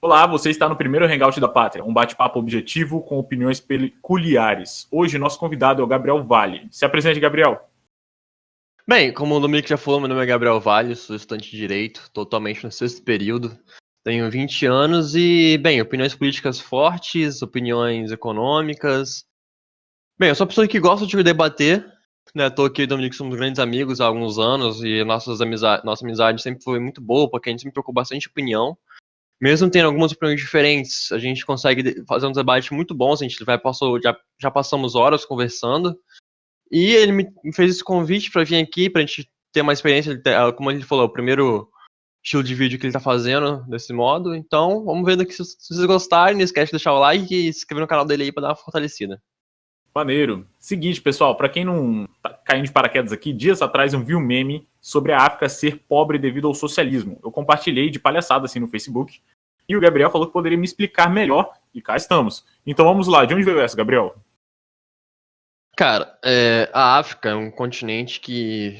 Olá, você está no primeiro Hangout da Pátria, um bate-papo objetivo com opiniões peculiares. Hoje, nosso convidado é o Gabriel Vale. Se apresente, Gabriel. Bem, como o Dominique já falou, meu nome é Gabriel Vale, sou estudante de Direito, totalmente no sexto período. Tenho 20 anos e, bem, opiniões políticas fortes, opiniões econômicas. Bem, eu sou uma pessoa que gosta de debater, né? Tô aqui e o Dominique somos grandes amigos há alguns anos e nossa amizade sempre foi muito boa, porque a gente sempre trocou bastante opinião. Mesmo tendo algumas opiniões diferentes, a gente consegue fazer um debate muito bom, a gente já passamos horas conversando. E ele me fez esse convite para vir aqui, pra gente ter uma experiência, como ele falou, o primeiro estilo de vídeo que ele tá fazendo desse modo. Então, vamos ver daqui. Se vocês gostarem, não esquece de deixar o like e se inscrever no canal dele aí pra dar uma fortalecida. Maneiro. Seguinte, pessoal, para quem não tá caindo de paraquedas aqui, dias atrás eu vi um meme sobre a África ser pobre devido ao socialismo. Eu compartilhei de palhaçada assim no Facebook e o Gabriel falou que poderia me explicar melhor e cá estamos. Então vamos lá, de onde veio essa, Gabriel? Cara, a África é um continente que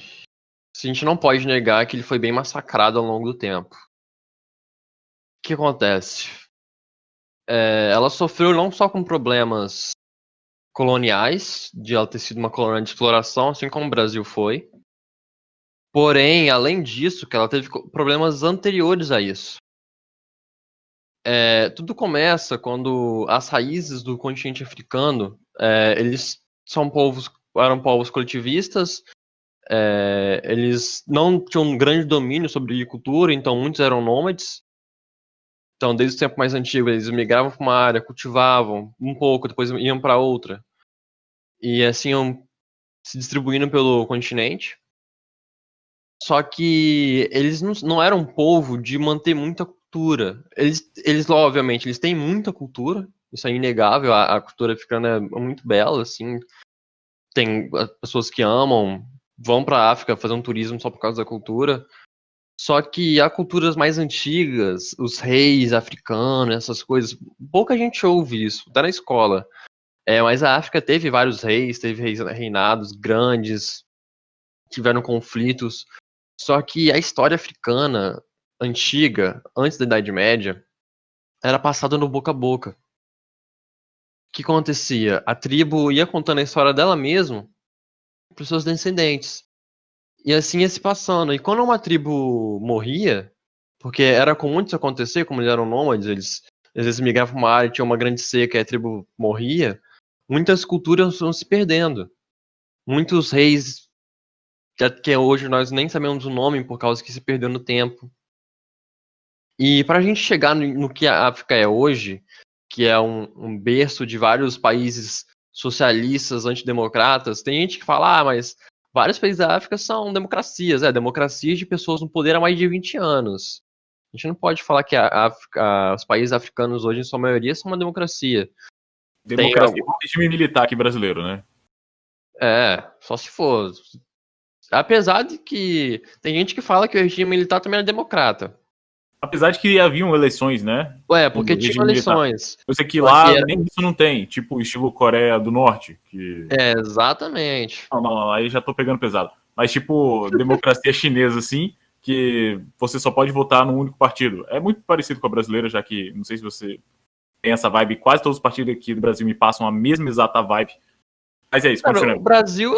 a gente não pode negar que ele foi bem massacrado ao longo do tempo. O que acontece? Ela sofreu não só com problemas coloniais, de ela ter sido uma colônia de exploração, assim como o Brasil foi. Porém, além disso, que ela teve problemas anteriores a isso. Tudo começa quando as raízes do continente africano, eles eram povos coletivistas, eles não tinham um grande domínio sobre agricultura, então muitos eram nômades. Então, desde o tempo mais antigo, eles migravam para uma área, cultivavam um pouco, depois iam para outra. E assim iam se distribuindo pelo continente. Só que eles não eram um povo de manter muita cultura. Eles obviamente, eles têm muita cultura, isso é inegável, a cultura africana é muito bela, assim. Tem pessoas que amam, vão pra África fazer um turismo só por causa da cultura. Só que há culturas mais antigas, os reis africanos, essas coisas, pouca gente ouve isso, tá na escola. Mas a África teve vários reis, teve reinados grandes, tiveram conflitos. Só que a história africana antiga, antes da Idade Média, era passada no boca a boca. O que acontecia? A tribo ia contando a história dela mesma para os seus descendentes. E assim ia se passando. E quando uma tribo morria, porque era comum isso acontecer, como eles eram nômades, eles às vezes migravam para uma área e tinha uma grande seca e a tribo morria, muitas culturas vão se perdendo. Muitos reis, que hoje nós nem sabemos o nome por causa que se perdeu no tempo. E para a gente chegar no que a África é hoje, que é um berço de vários países socialistas, antidemocratas, tem gente que fala, mas vários países da África são democracias, democracias de pessoas no poder há mais de 20 anos. A gente não pode falar que os países africanos hoje, em sua maioria, são uma democracia. Democracia com regime militar aqui brasileiro, né? Só se for. Apesar de que tem gente que fala que o regime militar também é democrata. Apesar de que haviam eleições, né? Porque tinha eleições. Eu sei que lá nem isso não tem, tipo estilo Coreia do Norte. Exatamente. Não, aí já tô pegando pesado. Mas tipo, democracia chinesa, assim, que você só pode votar num único partido. É muito parecido com a brasileira, já que, não sei se você tem essa vibe, quase todos os partidos aqui do Brasil me passam a mesma exata vibe. Mas é isso, continuando. O Brasil,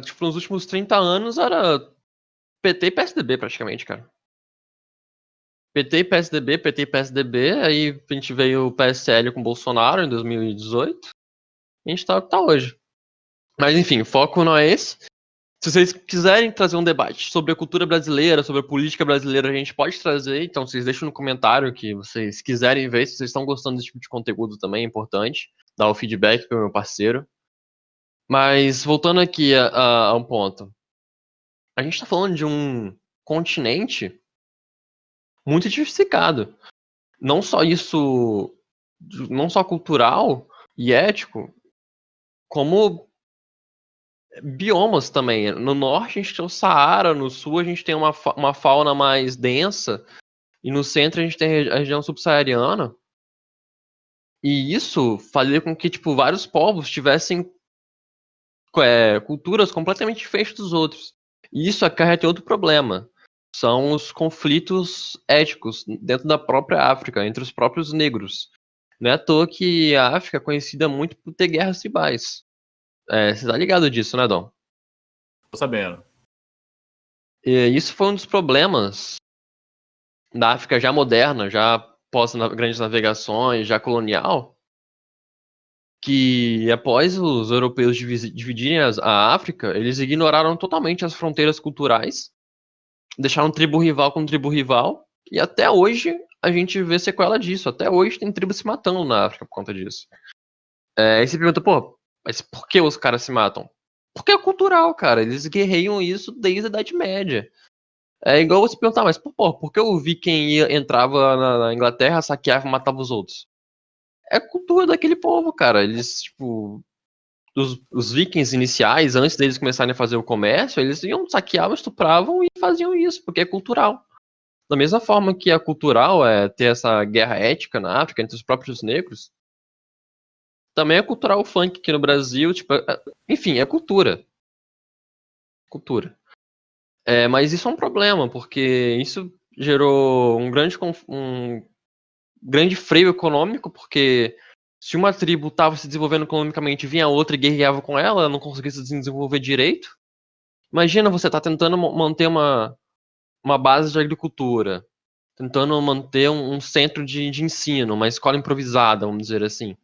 tipo, nos últimos 30 anos era PT e PSDB praticamente, cara. PT e PSDB, PT e PSDB, aí a gente veio o PSL com o Bolsonaro em 2018, e a gente tá hoje. Mas enfim, o foco não é esse. Se vocês quiserem trazer um debate sobre a cultura brasileira, sobre a política brasileira, a gente pode trazer, então vocês deixam no comentário que vocês quiserem ver, se vocês estão gostando desse tipo de conteúdo também, é importante, dar o feedback pro meu parceiro. Mas voltando aqui a um ponto. A gente tá falando de um continente muito diversificado. Não só isso, não só cultural e ético, como biomas também. No norte a gente tem o Saara, no sul a gente tem uma fauna mais densa, e no centro a gente tem a região subsaariana. E isso fazia com que, tipo, vários povos tivessem culturas completamente diferentes dos outros. E isso acarreta outro problema. são os conflitos étnicos dentro da própria África, entre os próprios negros. Não é à toa que a África é conhecida muito por ter guerras tribais. Você tá ligado disso, né, Dom? Tô sabendo. E isso foi um dos problemas da África já moderna, já pós grandes navegações, já colonial, que após os europeus dividirem a África, eles ignoraram totalmente as fronteiras culturais, deixaram tribo rival com tribo rival, e até hoje a gente vê sequela disso. Até hoje tem tribos se matando na África por conta disso. Aí você pergunta, pô, mas por que os caras se matam? Porque é cultural, cara. Eles guerreiam isso desde a Idade Média. É igual você perguntar, mas pô, por que o viking entrava na Inglaterra, saqueava e matava os outros? É cultura daquele povo, cara. Eles, tipo, os vikings iniciais, antes deles começarem a fazer o comércio, eles iam, saqueavam, estupravam e faziam isso, porque é cultural. Da mesma forma que é cultural ter essa guerra ética na África entre os próprios negros, também é cultural o funk aqui no Brasil, tipo, enfim, é cultura. Cultura. Mas isso é um problema, porque isso gerou um grande freio econômico, porque se uma tribo estava se desenvolvendo economicamente, vinha outra e guerreava com ela não conseguia se desenvolver direito. Imagina você tá tentando manter uma base de agricultura, tentando manter um centro de ensino, uma escola improvisada, vamos dizer assim.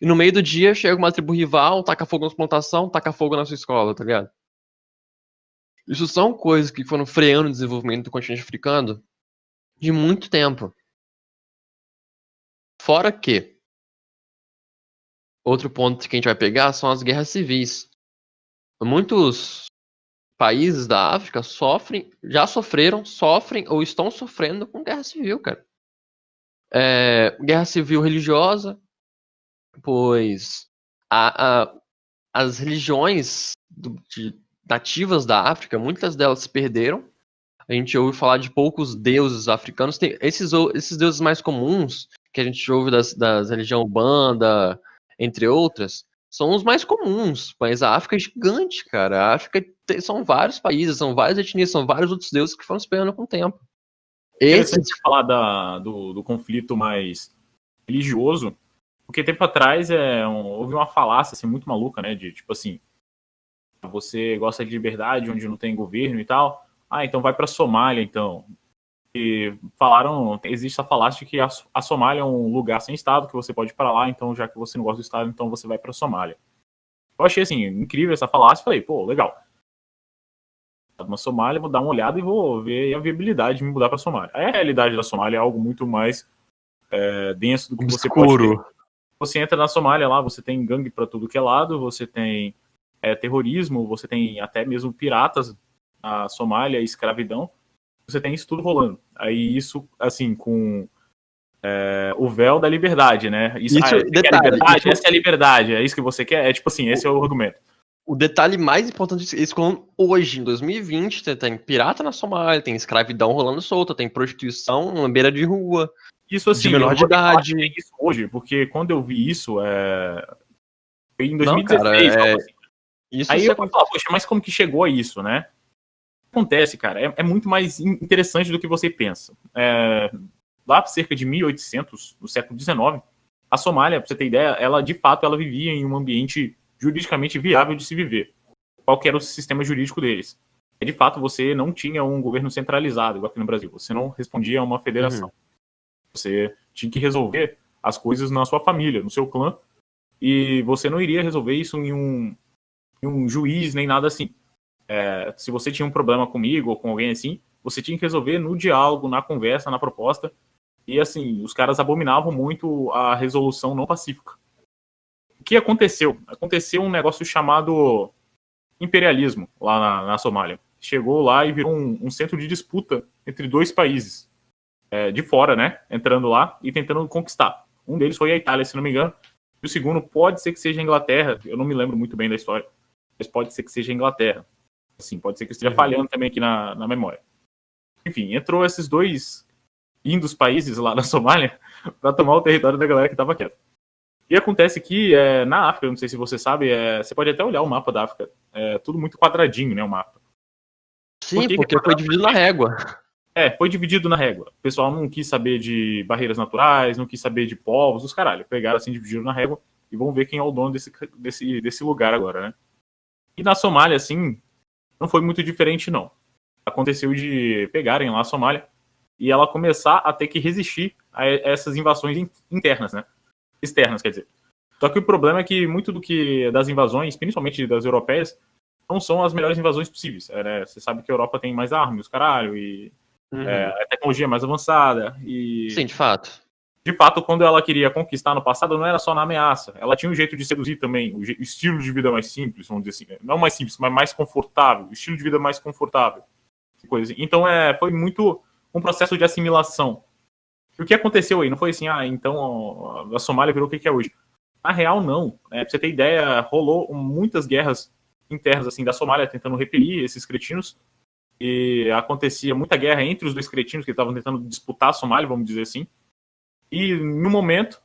E no meio do dia chega uma tribo rival, taca fogo na plantação, taca fogo na sua escola, tá ligado? Isso são coisas que foram freando o desenvolvimento do continente africano de muito tempo. Fora que, outro ponto que a gente vai pegar são as guerras civis. Muitos países da África já sofreram, sofrem ou estão sofrendo com guerra civil, cara. Guerra civil religiosa, pois as religiões nativas da África, muitas delas se perderam. A gente ouve falar de poucos deuses africanos. Tem esses deuses mais comuns, que a gente ouve das religião Umbanda, entre outras, são os mais comuns. Mas a África é gigante, cara. A África são vários países, são várias etnias, são vários outros deuses que foram se perdendo com o tempo. Interessante você falar do conflito mais religioso, porque tempo atrás houve uma falácia assim, muito maluca, né? De tipo assim, você gosta de liberdade onde não tem governo e tal. Então vai pra Somália, então. E falaram, existe a falácia de que a Somália é um lugar sem Estado, que você pode ir pra lá, então já que você não gosta do Estado, então você vai pra Somália. Eu achei assim, incrível essa falácia, falei, pô, legal. Na Somália, vou dar uma olhada e vou ver a viabilidade de me mudar pra Somália. A realidade da Somália é algo muito mais denso do que você pode ver. Você entra na Somália lá, você tem gangue pra tudo que é lado, você tem terrorismo, você tem até mesmo piratas na Somália, escravidão, você tem isso tudo rolando. Aí isso, assim, com o véu da liberdade, né? Detalhe, essa é a liberdade, é isso que você quer? Tipo assim, esse é o argumento. O detalhe mais importante é isso, hoje, em 2020, tem pirata na Somália, tem escravidão rolando solta, tem prostituição na beira de rua, Isso assim, de menor de idade. Isso hoje, porque quando eu vi isso, foi em 2016, não, cara, algo assim. Aí eu falo, poxa, mas como que chegou a isso, né? Acontece, cara, é muito mais interessante do que você pensa. Lá cerca de 1800, no século XIX, a Somália, pra você ter ideia, ela de fato ela vivia em um ambiente juridicamente viável de se viver. Qual que era o sistema jurídico deles? De fato, você não tinha um governo centralizado, igual aqui no Brasil. Você não respondia a uma federação. Você tinha que resolver as coisas na sua família, no seu clã, e você não iria resolver isso em um juiz, nem nada assim. Se você tinha um problema comigo ou com alguém assim, você tinha que resolver no diálogo, na conversa, na proposta. E assim, os caras abominavam muito a resolução não pacífica. O que aconteceu? Aconteceu um negócio chamado imperialismo lá na Somália. Chegou lá e virou um centro de disputa entre dois países. De fora, né? Entrando lá e tentando conquistar. Um deles foi a Itália, se não me engano. E o segundo pode ser que seja a Inglaterra. Eu não me lembro muito bem da história. Mas pode ser que seja a Inglaterra. Assim, pode ser que eu esteja falhando também aqui na memória. Enfim, entrou esses dois indos países lá na Somália para tomar o território da galera que estava quieta. E acontece que na África, não sei se você sabe, você pode até olhar o mapa da África, tudo muito quadradinho, né, o mapa. Sim, porque foi dividido na régua. Foi dividido na régua. O pessoal não quis saber de barreiras naturais, não quis saber de povos, os caralho. Pegaram assim, dividiram na régua e vamos ver quem é o dono desse lugar agora, né? E na Somália, assim, não foi muito diferente, não. Aconteceu de pegarem lá a Somália e ela começar a ter que resistir a essas invasões internas, né? Externas, quer dizer. Só que o problema é que muito do que das invasões, principalmente das europeias, não são as melhores invasões possíveis. Né? Você sabe que a Europa tem mais armas, caralho, e a tecnologia é mais avançada. E, sim, de fato. de fato, quando ela queria conquistar no passado, não era só na ameaça. Ela tinha um jeito de seduzir também, o estilo de vida mais simples, vamos dizer assim. Não mais simples, mas mais confortável. O estilo de vida mais confortável. Coisa assim. Então, foi muito um processo de assimilação. E o que aconteceu aí? Não foi assim, então a Somália virou o que é hoje. Na real, não. Pra você ter ideia, rolou muitas guerras internas assim da Somália tentando repelir esses cretinos. E acontecia muita guerra entre os dois cretinos que estavam tentando disputar a Somália, vamos dizer assim. E no momento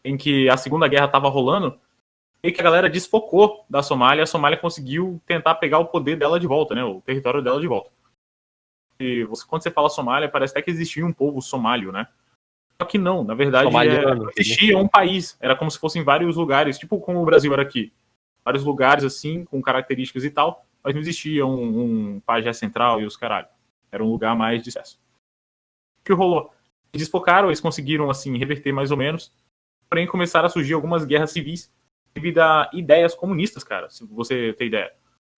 em que a Segunda Guerra estava rolando, e que a galera desfocou da Somália, a Somália conseguiu tentar pegar o poder dela de volta, né? O território dela de volta. E quando você fala Somália, parece até que existia um povo somálio, né? Só que não, na verdade, existia um país. Era como se fossem vários lugares, tipo como o Brasil era aqui. Vários lugares, assim, com características e tal, mas não existia um pajé central e os caralho. Era um lugar mais disperso. O que rolou? Eles desfocaram, eles conseguiram, assim, reverter mais ou menos, porém começaram a surgir algumas guerras civis devido a ideias comunistas, cara, se você tem ideia.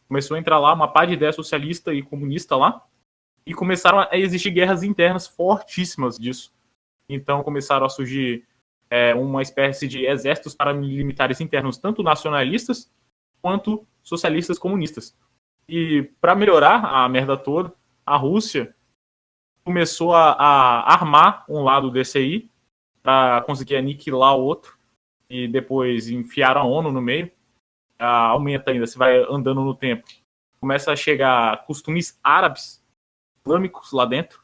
Começou a entrar lá uma pá de ideia socialista e comunista lá, e começaram a existir guerras internas fortíssimas disso. Então começaram a surgir uma espécie de exércitos paramilitares internos, tanto nacionalistas quanto socialistas comunistas. E para melhorar a merda toda, a Rússia começou a armar um lado desse aí para conseguir aniquilar o outro e depois enfiaram a ONU no meio. Aumenta ainda, você vai andando no tempo. Começa a chegar costumes árabes, islâmicos lá dentro,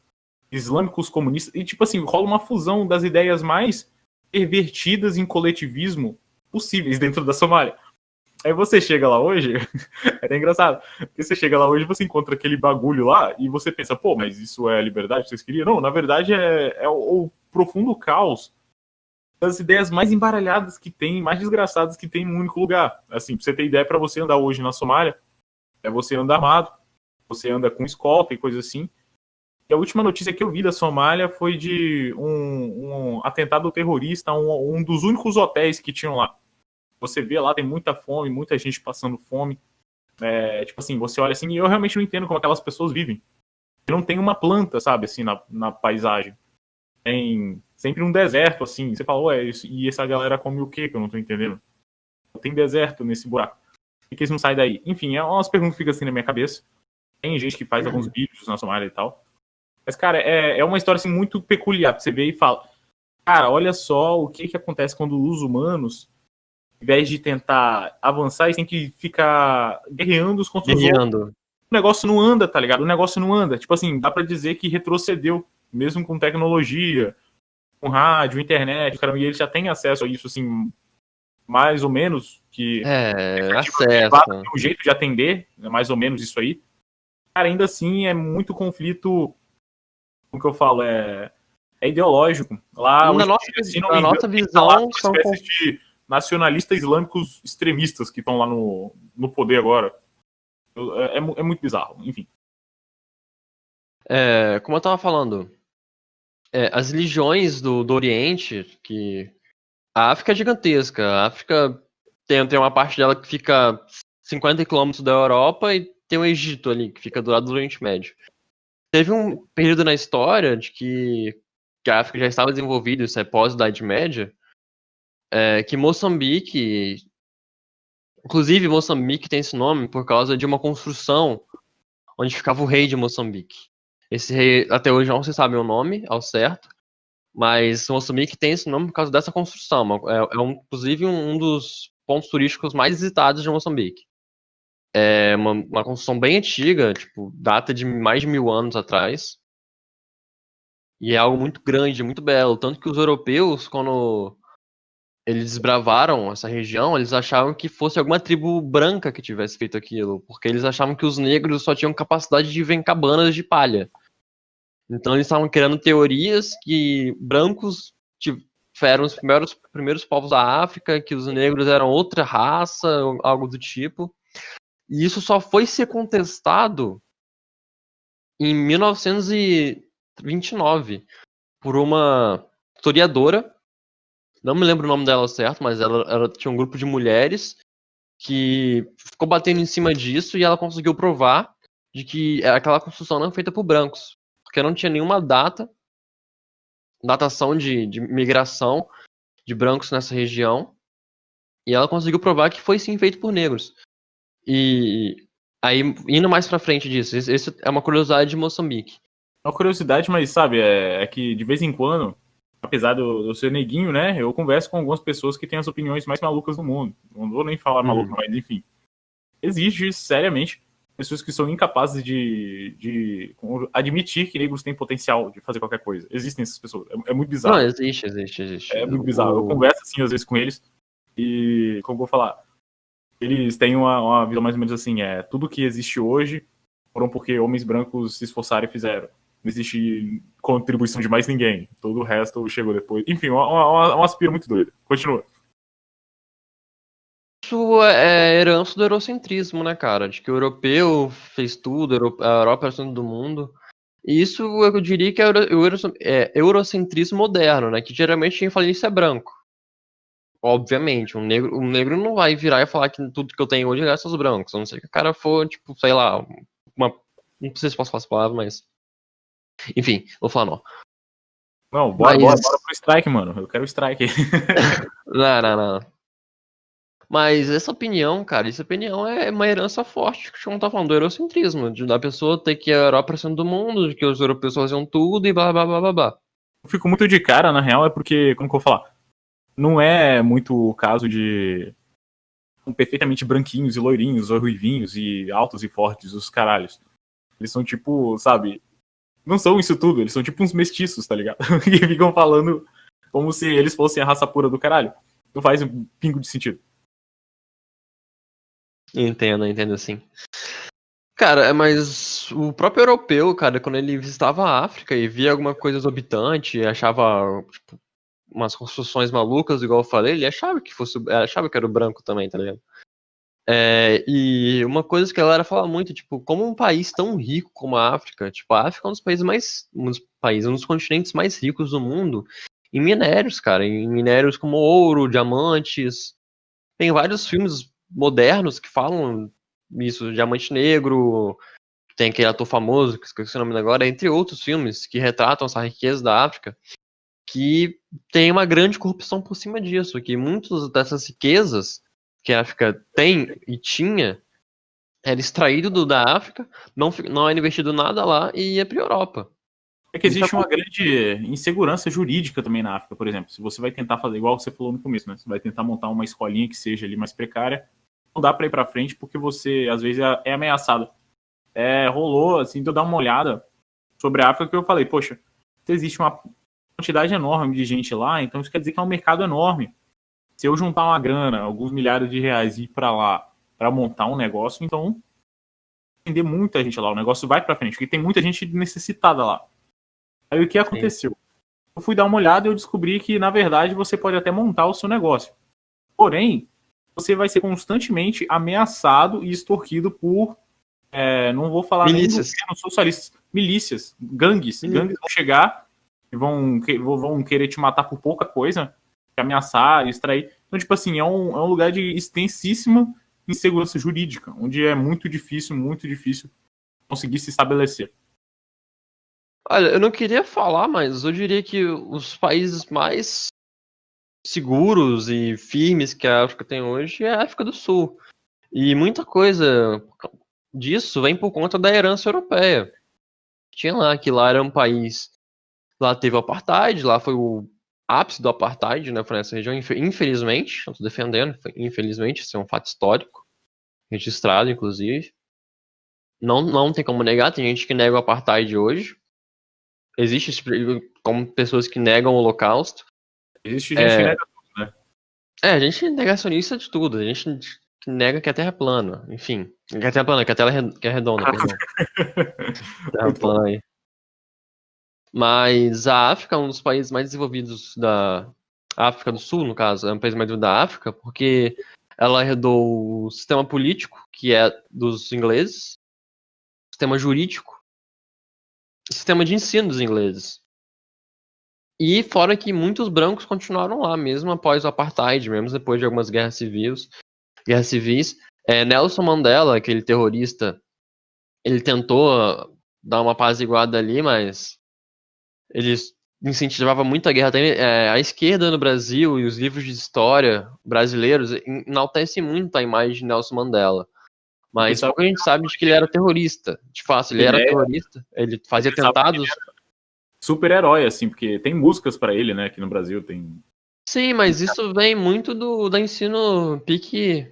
islâmicos comunistas, e tipo assim, rola uma fusão das ideias mais pervertidas em coletivismo possíveis dentro da Somália. Aí você chega lá hoje, é até engraçado, porque você chega lá hoje e você encontra aquele bagulho lá e você pensa, pô, mas isso é a liberdade que vocês queriam? Não, na verdade é o profundo caos das ideias mais embaralhadas que tem, mais desgraçadas que tem em um único lugar. Assim, pra você ter ideia, para você andar hoje na Somália, você anda armado, você anda com escolta e coisa assim. E a última notícia que eu vi da Somália foi de um atentado terrorista a um dos únicos hotéis que tinham lá. Você vê lá, tem muita fome, muita gente passando fome. Tipo assim, você olha assim, e eu realmente não entendo como aquelas pessoas vivem. Não tem uma planta, sabe, assim, na paisagem. Tem sempre um deserto, assim. Você fala, ué, e essa galera come o quê que eu não tô entendendo? Tem deserto nesse buraco. Por que eles não saem daí? Enfim, é umas perguntas que ficam assim na minha cabeça. Tem gente que faz alguns vídeos na Somália e tal. Mas, cara, é uma história assim, muito peculiar. Você vê e fala, cara, olha só o que acontece quando os humanos, ao invés de tentar avançar, eles têm que ficar guerreando uns contra os outros. O negócio não anda, tá ligado? O negócio não anda. Tipo assim, dá pra dizer que retrocedeu, mesmo com tecnologia, com rádio, internet, cara, e eles já têm acesso a isso, assim, mais ou menos, que acesso. Tem um jeito de atender, mais ou menos isso aí. Cara, ainda assim é muito conflito, como que eu falo, é ideológico. Lá, na nossa visão, são espécies de nacionalistas islâmicos extremistas que estão lá no poder agora. É muito bizarro, enfim. Como eu tava falando, as religiões do Oriente, que a África é gigantesca. A África tem uma parte dela que fica 50 quilômetros da Europa e tem o Egito ali, que fica do lado do Oriente Médio. Teve um período na história de que a África já estava desenvolvida, isso é pós-Idade Média, que Moçambique, inclusive Moçambique tem esse nome por causa de uma construção onde ficava o rei de Moçambique. Esse rei, até hoje não se sabe o nome ao certo, mas Moçambique tem esse nome por causa dessa construção. Inclusive um dos pontos turísticos mais visitados de Moçambique. É uma construção bem antiga, tipo, data de mais de 1000 anos atrás. E é algo muito grande, muito belo. Tanto que os europeus, quando eles desbravaram essa região, eles achavam que fosse alguma tribo branca que tivesse feito aquilo, porque eles achavam que os negros só tinham capacidade de viver em cabanas de palha. Então eles estavam criando teorias que brancos tiveram os primeiros povos da África, que os negros eram outra raça, algo do tipo. E isso só foi ser contestado em 1929 por uma historiadora. Não me lembro o nome dela certo, mas ela tinha um grupo de mulheres que ficou batendo em cima disso e ela conseguiu provar de que aquela construção não é feita por brancos, porque não tinha nenhuma datação de migração de brancos nessa região, e ela conseguiu provar que foi sim feito por negros. E aí, indo mais pra frente disso, isso é uma curiosidade de Moçambique. Uma curiosidade, mas sabe, é que de vez em quando, apesar de eu ser neguinho, né, eu converso com algumas pessoas que têm as opiniões mais malucas do mundo. Não vou nem falar maluca, mas enfim. Existe, seriamente, pessoas que são incapazes de admitir que negros têm potencial de fazer qualquer coisa. Existem essas pessoas. É muito bizarro. Não, existe. É muito bizarro. Eu converso, assim, às vezes com eles e, como eu vou falar, eles têm uma visão mais ou menos assim, tudo que existe hoje foram porque homens brancos se esforçaram e fizeram. Não existe contribuição de mais ninguém. Todo o resto chegou depois. Enfim, uma aspira muito doida. Continua. Isso é herança do eurocentrismo, né, cara? De que o europeu fez tudo, a Europa é o centro do mundo. E isso eu diria que é eurocentrismo moderno, né? Que geralmente quem fala isso é branco. Obviamente, um negro não vai virar e falar que tudo que eu tenho hoje é graças aos brancos. A não ser que o cara for, tipo, sei lá, não sei se posso falar essa palavra, mas. Enfim, vou falar não. Não, bora pro strike, mano. Eu quero o strike. Não. Mas essa opinião, cara, essa opinião é uma herança forte que a gente tá falando do eurocentrismo, da pessoa ter que a Europa é o centro do mundo, de que os europeus faziam tudo e blá blá blá blá blá. Eu fico muito de cara, na real, é porque, como que eu vou falar? Não é muito o caso de perfeitamente branquinhos e loirinhos, ou ruivinhos e altos e fortes, os caralhos. Eles são tipo, sabe? Não são isso tudo, eles são tipo uns mestiços, tá ligado? Que ficam falando como se eles fossem a raça pura do caralho. Não faz um pingo de sentido. Entendo assim. Cara, mas o próprio europeu, cara, quando ele visitava a África e via alguma coisa exorbitante, achava, tipo, umas construções malucas, igual eu falei, ele achava que era o branco também, tá ligado? E uma coisa que a galera fala muito, tipo, como um país tão rico como a África, tipo, a África é um dos continentes mais ricos do mundo em minérios, cara, em minérios como ouro, diamantes. Tem vários filmes modernos que falam isso, Diamante Negro, tem aquele ator famoso, que esqueci o nome agora, entre outros filmes que retratam essa riqueza da África, que tem uma grande corrupção por cima disso, que muitas dessas riquezas que a África tem e tinha era extraído da África, não era investido nada lá e ia para a Europa. É que existe uma grande insegurança jurídica também na África, por exemplo. Se você vai tentar fazer, igual você falou no começo, né? Você vai tentar montar uma escolinha que seja ali mais precária, não dá para ir para frente porque você, às vezes, é ameaçado. Rolou, assim, de eu dar uma olhada sobre a África que eu falei, poxa, se existe uma quantidade enorme de gente lá, então isso quer dizer que é um mercado enorme. Se eu juntar uma grana, alguns milhares de reais e ir para lá para montar um negócio, então vender muita gente lá, o negócio vai para frente, porque tem muita gente necessitada lá. Aí o que aconteceu? Sim. Eu fui dar uma olhada e eu descobri que, na verdade, você pode até montar o seu negócio. Porém, você vai ser constantemente ameaçado e extorquido por, não vou falar milícias. Nem do socialistas, milícias, gangues. Gangues vão chegar e vão querer te matar por pouca coisa, te ameaçar, extrair. Então, tipo assim, é um lugar de extensíssima insegurança jurídica, onde é muito difícil conseguir se estabelecer. Olha, eu não queria falar, mas eu diria que os países mais seguros e firmes que a África tem hoje é a África do Sul. E muita coisa disso vem por conta da herança europeia. Tinha lá que lá era um país, lá teve o apartheid, lá foi o ápice do apartheid, né, foi nessa região, infelizmente, não estou defendendo, infelizmente, isso é um fato histórico, registrado, inclusive. Não tem como negar, tem gente que nega o apartheid hoje. Existe como pessoas que negam o Holocausto. Existe gente que nega tudo, né? A gente é negacionista de tudo. A gente nega que a Terra é plana. Enfim, que a Terra é plana, que a Terra é redonda, perdão. Terra plana aí. Mas a África é um dos países mais desenvolvidos da África do Sul, no caso, é um país mais desenvolvido da África, porque ela herdou o sistema político, que é dos ingleses, sistema jurídico, sistema de ensino dos ingleses. E fora que muitos brancos continuaram lá, mesmo após o apartheid, mesmo depois de algumas guerras civis. Nelson Mandela, aquele terrorista, ele tentou dar uma apaziguada ali, mas ele incentivava muito a guerra também. A esquerda no Brasil e os livros de história brasileiros enaltecem muito a imagem de Nelson Mandela. Mas pouca gente sabe de que ele era terrorista. De fato, ele era terrorista. Ele fazia atentados. Super-herói, assim, porque tem músicas pra ele, né? Aqui no Brasil tem. Sim, mas isso vem muito do ensino pique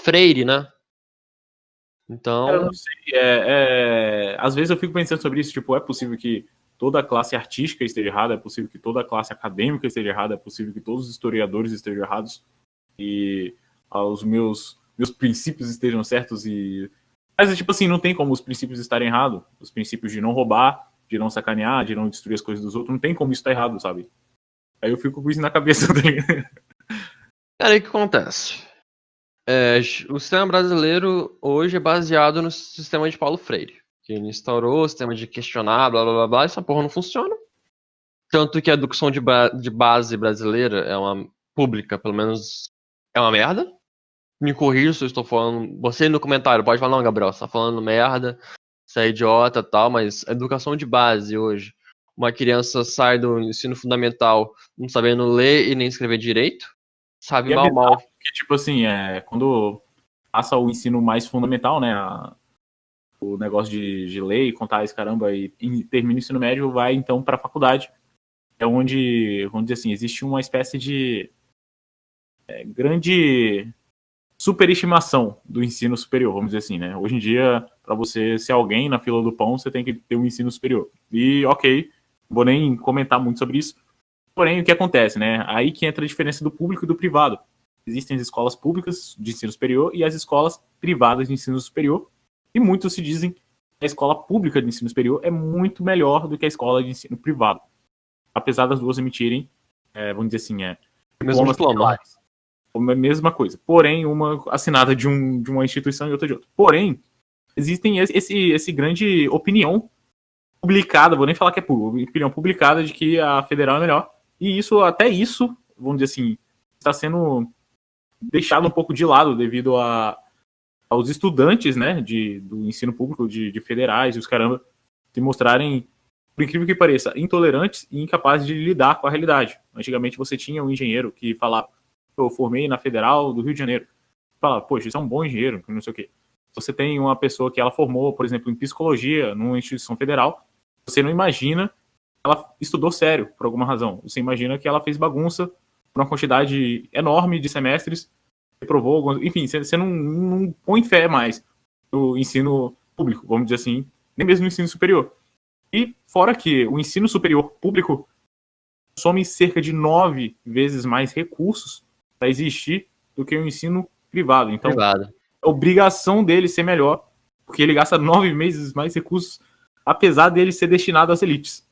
Freire, né? Então. Eu não sei. Às vezes eu fico pensando sobre isso, tipo, é possível que toda a classe artística esteja errada, é possível que toda a classe acadêmica esteja errada, é possível que todos os historiadores estejam errados e os meus princípios estejam certos e... Mas, tipo assim, não tem como os princípios estarem errados. Os princípios de não roubar, de não sacanear, de não destruir as coisas dos outros, não tem como isso estar errado, sabe? Aí eu fico com isso na cabeça. Cara, o que acontece? O sistema brasileiro hoje é baseado no sistema de Paulo Freire, que ele instaurou o sistema de questionar, blá blá blá blá, essa porra não funciona. Tanto que a educação de base brasileira é uma pública, pelo menos é uma merda. Me corrija se eu estou falando. Você no comentário pode falar, não, Gabriel, você tá falando merda, você é idiota e tal, mas a educação de base hoje, uma criança sai do ensino fundamental não sabendo ler e nem escrever direito, sabe mal. Porque, tipo assim, quando passa o ensino mais fundamental, né, o negócio de ler e contar esse caramba, e termina o ensino médio, vai então para a faculdade. É onde, vamos dizer assim, existe uma espécie de grande superestimação do ensino superior, vamos dizer assim, né? Hoje em dia, para você ser alguém na fila do pão, você tem que ter um ensino superior. E, ok, não vou nem comentar muito sobre isso. Porém, o que acontece, né? Aí que entra a diferença do público e do privado. Existem as escolas públicas de ensino superior e as escolas privadas de ensino superior. E muitos se dizem que a escola pública de ensino superior é muito melhor do que a escola de ensino privado. Apesar das duas emitirem, vamos dizer assim, mesmo diploma. A mesma coisa. Porém, uma assinada de uma instituição e outra de outra. Porém, existem esse grande opinião publicada, vou nem falar que é opinião publicada de que a federal é melhor. E até isso, vamos dizer assim, está sendo deixado um pouco de lado devido aos estudantes, né, do ensino público, de federais e os caramba, se mostrarem, por incrível que pareça, intolerantes e incapazes de lidar com a realidade. Antigamente você tinha um engenheiro que falava, eu formei na Federal do Rio de Janeiro. Fala, poxa, isso é um bom engenheiro, não sei o quê. Você tem uma pessoa que ela formou, por exemplo, em psicologia, numa instituição federal, você não imagina que ela estudou sério, por alguma razão. Você imagina que ela fez bagunça por uma quantidade enorme de semestres, reprovou, enfim, você não põe fé mais no ensino público, vamos dizer assim, nem mesmo no ensino superior. E fora que o ensino superior público consome cerca de 9 vezes mais recursos para existir do que o ensino privado. Então, é obrigação dele ser melhor, porque ele gasta 9 vezes mais recursos, apesar dele ser destinado às elites.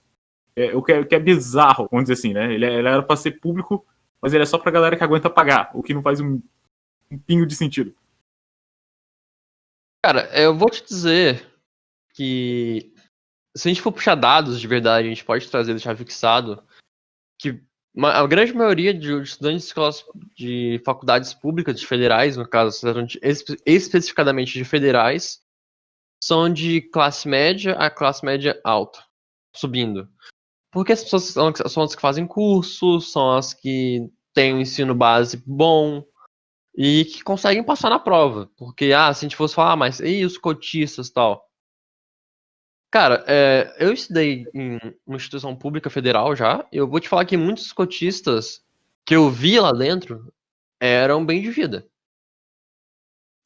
O que é bizarro, vamos dizer assim, né? Ele era para ser público, mas ele é só para galera que aguenta pagar, o que não faz um pingo de sentido. Cara, eu vou te dizer que se a gente for puxar dados de verdade, a gente pode trazer, deixar fixado, que a grande maioria de estudantes de escolas de faculdades públicas, de federais, no caso, especificadamente de federais, são de classe média a classe média alta, subindo. Porque as pessoas são as que fazem cursos, são as que têm um ensino base bom e que conseguem passar na prova. Porque, se a gente fosse falar, mas e os cotistas e tal? Cara, eu estudei em uma instituição pública federal já, e eu vou te falar que muitos cotistas que eu vi lá dentro eram bem de vida.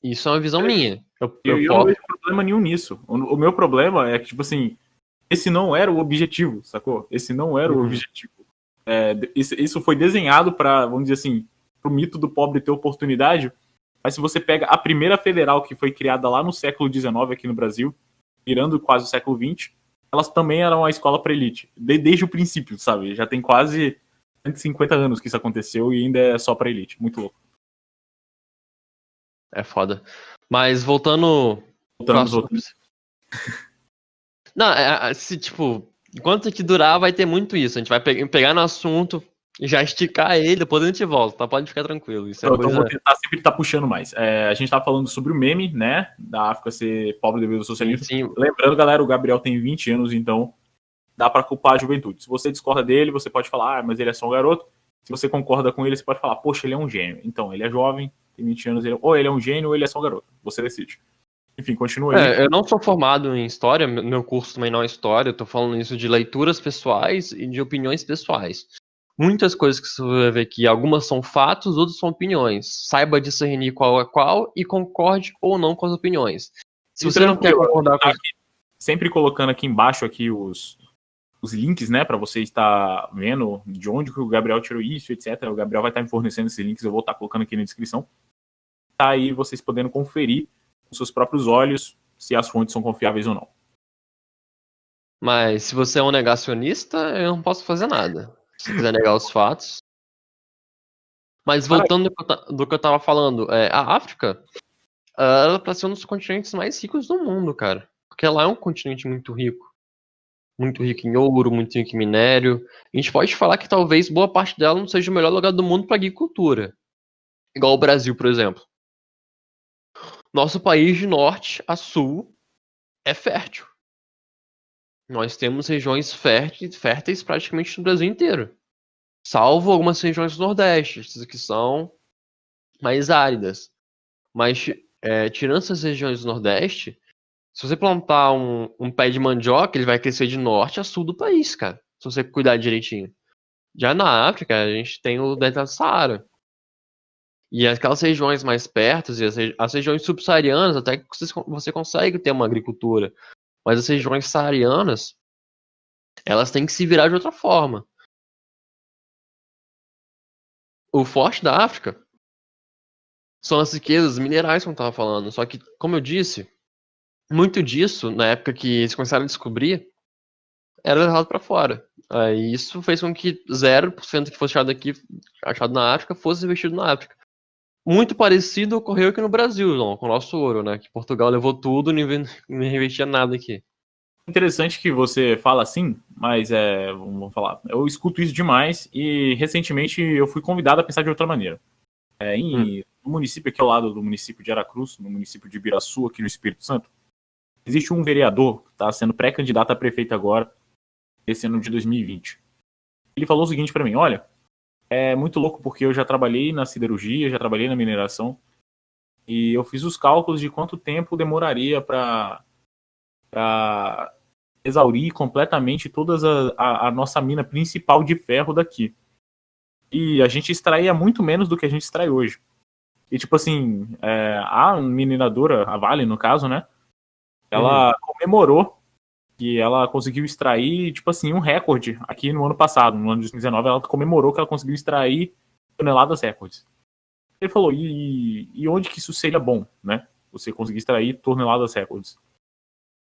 Isso é uma visão minha. Eu não vejo problema nenhum nisso. O meu problema é que, tipo assim, esse não era o objetivo, sacou? Esse não era o objetivo. Isso foi desenhado para, vamos dizer assim, pro mito do pobre ter oportunidade, mas se você pega a primeira federal que foi criada lá no século XIX aqui no Brasil, virando quase o século XX, elas também eram uma escola para elite, desde o princípio, sabe? Já tem quase 150 anos que isso aconteceu e ainda é só para elite. Muito louco. É foda. Mas voltando pro assunto. Não, se tipo, enquanto que durar, vai ter muito isso. A gente vai pegar no assunto, já esticar ele, depois a gente volta, tá? Pode ficar tranquilo. Isso é Então coisa... vou tentar sempre estar puxando mais. A gente tava falando sobre o meme, né? Da África ser pobre devido ao socialismo. Sim. Lembrando, galera, o Gabriel tem 20 anos, então dá para culpar a juventude. Se você discorda dele, você pode falar, mas ele é só um garoto. Se você concorda com ele, você pode falar, poxa, ele é um gênio. Então, ele é jovem, tem 20 anos, ou ele é um gênio ou ele é só um garoto. Você decide. Enfim, continua aí. Eu não sou formado em história, meu curso também não é história, eu tô falando isso de leituras pessoais e de opiniões pessoais. Muitas coisas que você vai ver aqui, algumas são fatos, outras são opiniões. Saiba discernir qual é qual e concorde ou não com as opiniões. Se você não quer concordar com... Sempre colocando aqui embaixo aqui os links, né, para você estar vendo de onde que o Gabriel tirou isso, etc. O Gabriel vai estar me fornecendo esses links, eu vou estar colocando aqui na descrição. Tá aí vocês podendo conferir com seus próprios olhos se as fontes são confiáveis ou não. Mas se você é um negacionista, eu não posso fazer nada. Se quiser negar os fatos. Mas voltando do que eu tava falando, a África, ela é pra ser um dos continentes mais ricos do mundo, cara. Porque ela é um continente muito rico. Muito rico em ouro, muito rico em minério. A gente pode falar que talvez boa parte dela não seja o melhor lugar do mundo para agricultura. Igual o Brasil, por exemplo. Nosso país de norte a sul é fértil. Nós temos regiões férteis praticamente no Brasil inteiro. Salvo algumas regiões do Nordeste, que são mais áridas. Mas, tirando essas regiões do Nordeste, se você plantar um pé de mandioca, ele vai crescer de norte a sul do país, cara. Se você cuidar direitinho. Já na África, a gente tem o deserto do Saara. E aquelas regiões mais perto, e as regiões subsaarianas, até que você consegue ter uma agricultura. Mas as regiões saarianas, elas têm que se virar de outra forma. O forte da África são as riquezas minerais, como eu estava falando. Só que, como eu disse, muito disso, na época que eles começaram a descobrir, era levado para fora. Aí isso fez com que 0% que fosse achado na África fosse investido na África. Muito parecido ocorreu aqui no Brasil, não, com o nosso ouro, né? Que Portugal levou tudo e não investia nada aqui. Interessante que você fala assim, mas vamos falar, eu escuto isso demais e recentemente eu fui convidado a pensar de outra maneira. No município aqui ao lado do município de Aracruz, no município de Ibiraçu, aqui no Espírito Santo, existe um vereador que está sendo pré-candidato a prefeito agora, esse ano de 2020. Ele falou o seguinte para mim, olha, é muito louco porque eu já trabalhei na siderurgia, já trabalhei na mineração e eu fiz os cálculos de quanto tempo demoraria para exaurir completamente toda a nossa mina principal de ferro daqui. E a gente extraía muito menos do que a gente extrai hoje. E tipo assim, a mineradora, a Vale no caso, né, ela comemorou que ela conseguiu extrair, tipo assim, um recorde aqui no ano passado, no ano de 2019, ela comemorou que ela conseguiu extrair toneladas recordes. Ele falou, e onde que isso seria bom, né? Você conseguir extrair toneladas recordes.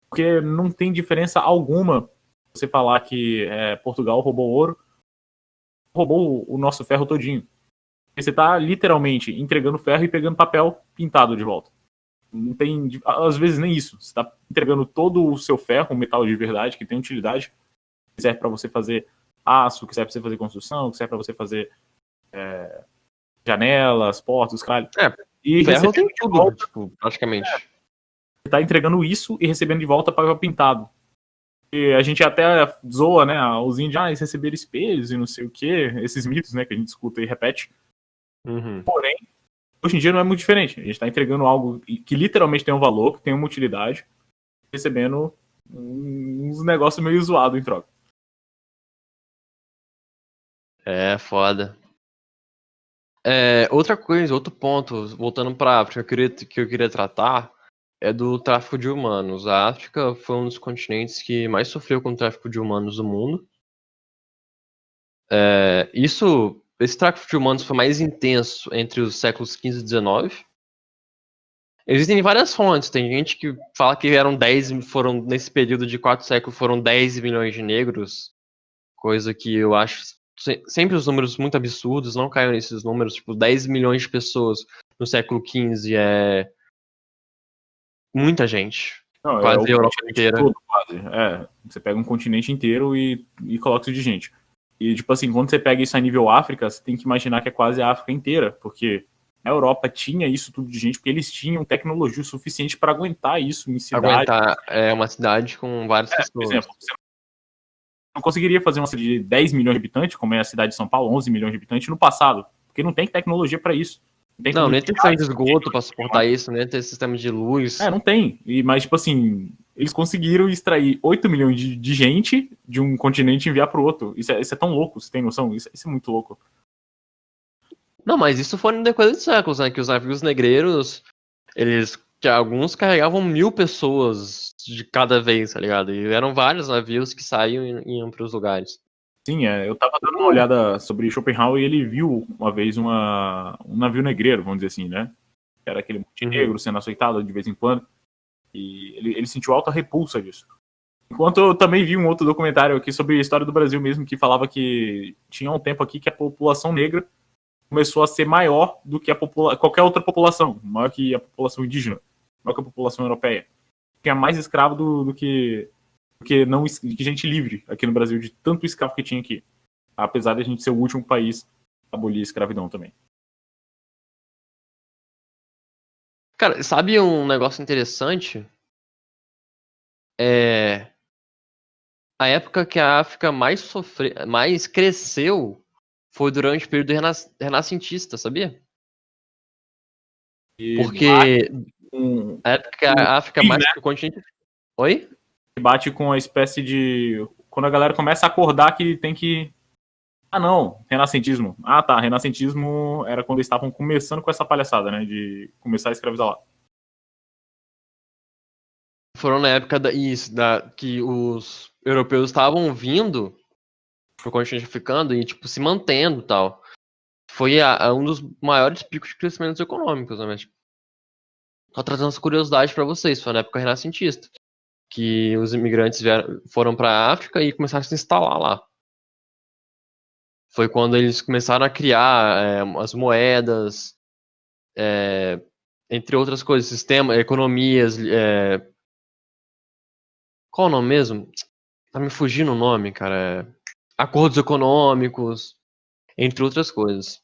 Porque não tem diferença alguma você falar que Portugal roubou ouro, roubou o nosso ferro todinho. Porque você tá literalmente entregando ferro e pegando papel pintado de volta. Não tem, às vezes, nem isso. Você está entregando todo o seu ferro, um metal de verdade, que tem utilidade, que serve para você fazer aço, que serve para você fazer construção, que serve para você fazer janelas, portas, caralho. E ferro tem tudo, volta, tipo, praticamente. Você está entregando isso e recebendo de volta papel pintado. E a gente até zoa, né, os índios, eles receberam espelhos e não sei o que, esses mitos, né, que a gente escuta e repete. Porém, hoje em dia não é muito diferente. A gente está entregando algo que literalmente tem um valor, que tem uma utilidade, recebendo uns negócios meio zoados em troca. É, foda. Outra coisa, outro ponto, voltando para a África, que eu queria tratar é do tráfico de humanos. A África foi um dos continentes que mais sofreu com o tráfico de humanos do mundo. Isso esse tráfico de humanos foi mais intenso entre os séculos XV e XIX. Existem várias fontes. Tem gente que fala que foram nesse período de 4 séculos, foram 10 milhões de negros. Coisa que eu acho sempre os números muito absurdos, não caiam nesses números. Tipo, 10 milhões de pessoas no século XV é muita gente. Não, é Quase o a Europa continente inteira. todo, quase. Você pega um continente inteiro e coloca isso de gente. E, tipo assim, quando você pega isso a nível África, você tem que imaginar que é quase a África inteira, porque a Europa tinha isso tudo de gente, porque eles tinham tecnologia suficiente para aguentar isso em cidade. Aguentar uma cidade com várias Por pessoas. exemplo, você não conseguiria fazer uma cidade de 10 milhões de habitantes, como é a cidade de São Paulo, 11 milhões de habitantes, no passado, porque não tem tecnologia para isso. Não, nem tem sistema de esgoto para suportar isso, nem tem sistema de luz. Não tem. Mas, tipo assim, eles conseguiram extrair 8 milhões de gente de um continente e enviar pro outro. Isso é tão louco, você tem noção? Isso é muito louco. Não, mas isso foi no decorrer de séculos, né? Que os navios negreiros, alguns carregavam 1.000 pessoas de cada vez, tá ligado? E eram vários navios que saíam e iam pros lugares. Sim, eu tava dando uma olhada sobre Schopenhauer e ele viu uma vez um navio negreiro, vamos dizer assim, né? Era aquele montenegro sendo açoitado de vez em quando. E ele sentiu alta repulsa disso. Enquanto eu também vi um outro documentário aqui sobre a história do Brasil mesmo, que falava que tinha um tempo aqui que a população negra começou a ser maior do que qualquer outra população, maior que a população indígena, maior que a população europeia. Tinha mais escravo do que gente livre aqui no Brasil, de tanto escravo que tinha aqui. Apesar de a gente ser o último país a abolir a escravidão também. Cara, sabe um negócio interessante? A época que a África mais cresceu foi durante o período renascentista, sabia? Porque a época que a África mais que o continente... Oi? Bate com a espécie de... Quando a galera começa a acordar que tem que... Ah, não, renascentismo. Ah, tá, renascentismo era quando eles estavam começando com essa palhaçada, né, de começar a escravizar lá. Foram na época que os europeus estavam vindo pro continente africano e, tipo, se mantendo e tal. Foi um dos maiores picos de crescimento econômicos, né? Mas, tipo, só trazendo essa curiosidade para vocês, foi na época renascentista, que os imigrantes foram para a África e começaram a se instalar lá. Foi quando eles começaram a criar as moedas, entre outras coisas, economias. Qual o nome mesmo? Tá me fugindo o nome, cara. Acordos econômicos, entre outras coisas.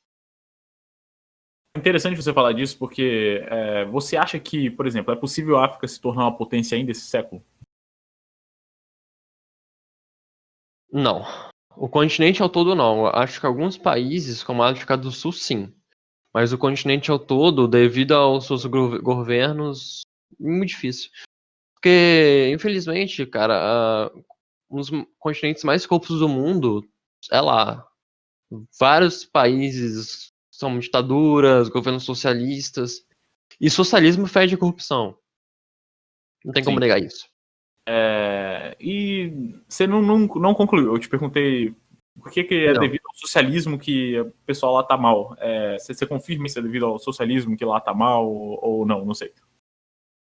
É interessante você falar disso porque você acha que, por exemplo, é possível a África se tornar uma potência ainda esse século? Não. O continente ao todo, não. Acho que alguns países, como a África do Sul, sim. Mas o continente ao todo, devido aos seus governos, muito difícil. Porque, infelizmente, cara, um dos continentes mais corruptos do mundo é lá. Vários países são ditaduras, governos socialistas. E socialismo fede corrupção. Não tem como negar isso. E você não concluiu. Eu te perguntei por que é Não. devido ao socialismo que o pessoal lá tá mal. Você confirma se é devido ao socialismo que lá tá mal ou não? Não sei.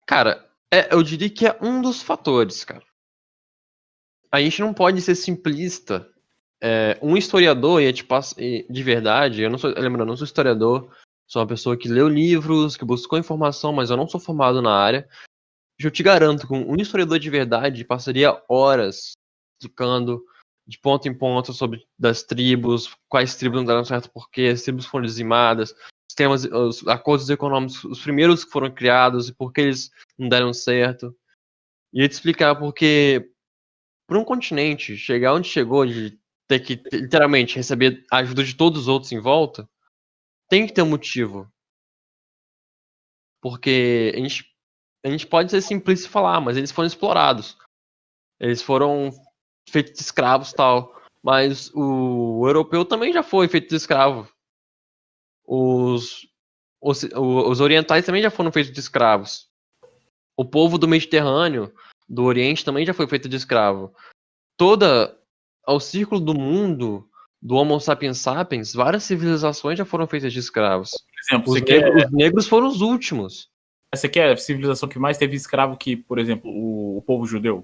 Cara, eu diria que é um dos fatores, cara. A gente não pode ser simplista. Um historiador, de verdade, lembrando, eu não sou historiador, sou uma pessoa que leu livros, que buscou informação, mas eu não sou formado na área. Eu te garanto que um historiador de verdade passaria horas explicando de ponto em ponto sobre das tribos, quais tribos não deram certo porque as tribos foram dizimadas, os acordos econômicos, os primeiros que foram criados e por que eles não deram certo. E ia te explicar porque para um continente chegar onde chegou, de ter que literalmente receber a ajuda de todos os outros em volta, tem que ter um motivo. Porque a gente pode ser simplista e falar, mas eles foram explorados. Eles foram feitos de escravos e tal. Mas o europeu também já foi feito de escravo. Os orientais também já foram feitos de escravos. O povo do Mediterrâneo, do Oriente, também já foi feito de escravo. Ao círculo do mundo, do Homo sapiens sapiens, várias civilizações já foram feitas de escravos. Por exemplo, Os negros foram os últimos. essa aqui é a civilização que mais teve escravo que, por exemplo, o povo judeu.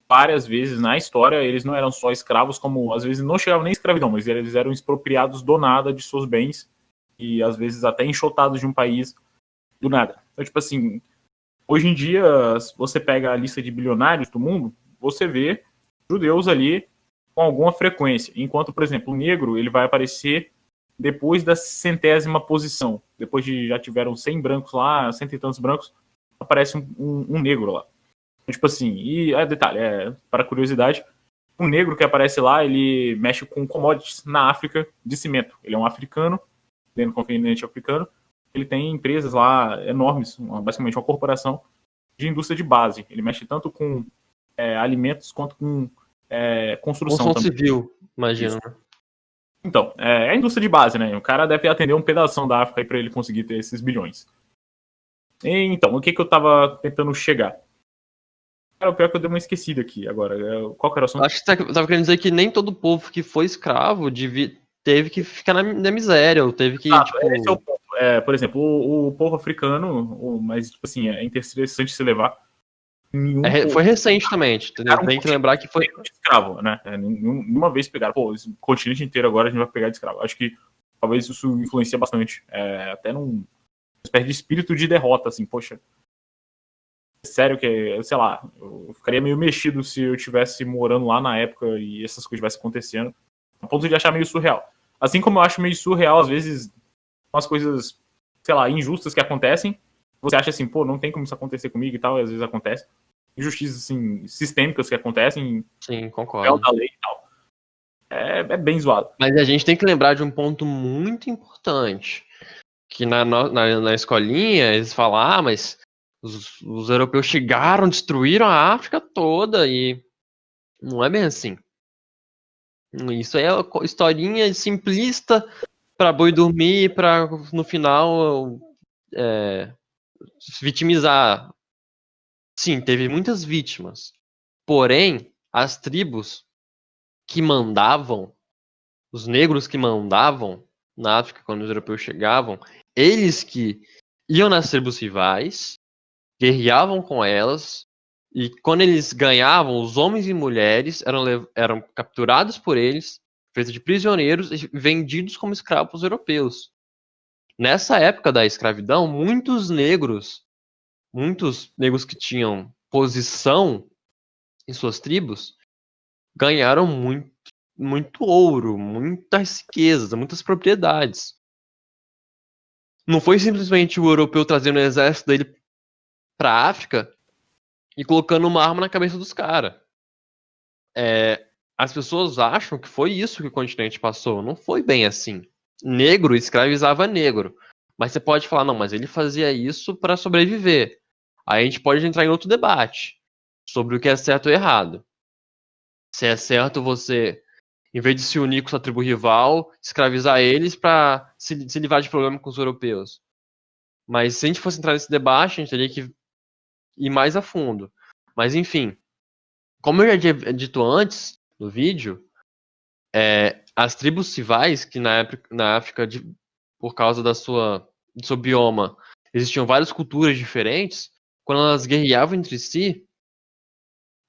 Várias vezes na história, eles não eram só escravos, como às vezes não chegavam nem à escravidão, mas eles eram expropriados do nada de seus bens e às vezes até enxotados de um país do nada. Então, tipo assim, hoje em dia, se você pega a lista de bilionários do mundo, você vê judeus ali com alguma frequência. Enquanto, por exemplo, o negro ele vai aparecer depois da 100ª posição. Depois de já tiveram 100 brancos lá, 100 e tantos brancos, aparece um negro lá. Tipo assim, e detalhe, para curiosidade, o negro que aparece lá, ele mexe com commodities na África de cimento. Ele é um africano, dentro do continente africano. Ele tem empresas lá enormes, basicamente uma corporação de indústria de base. Ele mexe tanto com alimentos quanto com construção também. Civil, imagino. Né? Então, é a indústria de base, né? O cara deve atender um pedação da África para ele conseguir ter esses bilhões. E, então, o que eu tava tentando chegar? Cara, o pior é que eu dei uma esquecida aqui agora. Qual que era o assunto? Acho que você tava querendo dizer que nem todo povo que foi escravo teve que ficar na miséria, ou teve que, Esse é o ponto. Por exemplo, o povo africano, mas, tipo assim, é interessante se levar. Foi recente também, entendeu? Tem que lembrar que foi... escravo, né? Nenhuma vez pegaram. Pô, esse continente inteiro agora a gente vai pegar de escravo. Acho que talvez isso influencia bastante. Até numa espécie de espírito de derrota, assim, poxa. Sério que, sei lá, eu ficaria meio mexido se eu estivesse morando lá na época e essas coisas estivessem acontecendo. A ponto de achar meio surreal. Assim como eu acho meio surreal, às vezes, umas coisas, sei lá, injustas que acontecem. Você acha assim, pô, não tem como isso acontecer comigo e tal, e às vezes acontece. Injustiças, assim, sistêmicas que acontecem. Sim, concordo. Da lei e tal. É bem zoado. Mas a gente tem que lembrar de um ponto muito importante. Que na escolinha eles falam, mas os europeus chegaram, destruíram a África toda e não é bem assim. Isso é historinha simplista para boi dormir, para no final se vitimizar. Sim, teve muitas vítimas. Porém, as tribos que mandavam, os negros que mandavam na África quando os europeus chegavam, eles que iam nas tribos rivais, guerreavam com elas, e quando eles ganhavam, os homens e mulheres eram capturados por eles, feitos de prisioneiros e vendidos como escravos aos europeus. Nessa época da escravidão, muitos negros que tinham posição em suas tribos ganharam muito ouro, muitas riquezas, muitas propriedades. Não foi simplesmente o europeu trazendo o exército dele para a África e colocando uma arma na cabeça dos caras. As pessoas acham que foi isso que o continente passou. Não foi bem assim. Negro escravizava negro. Mas você pode falar, não, mas ele fazia isso para sobreviver. Aí a gente pode entrar em outro debate sobre o que é certo ou errado. Se é certo você, em vez de se unir com sua tribo rival, escravizar eles para se livrar de problema com os europeus. Mas se a gente fosse entrar nesse debate, a gente teria que ir mais a fundo. Mas enfim, como eu já tinha dito antes no vídeo, as tribos rivais, que na África, por causa do seu bioma, existiam várias culturas diferentes, quando elas guerreavam entre si,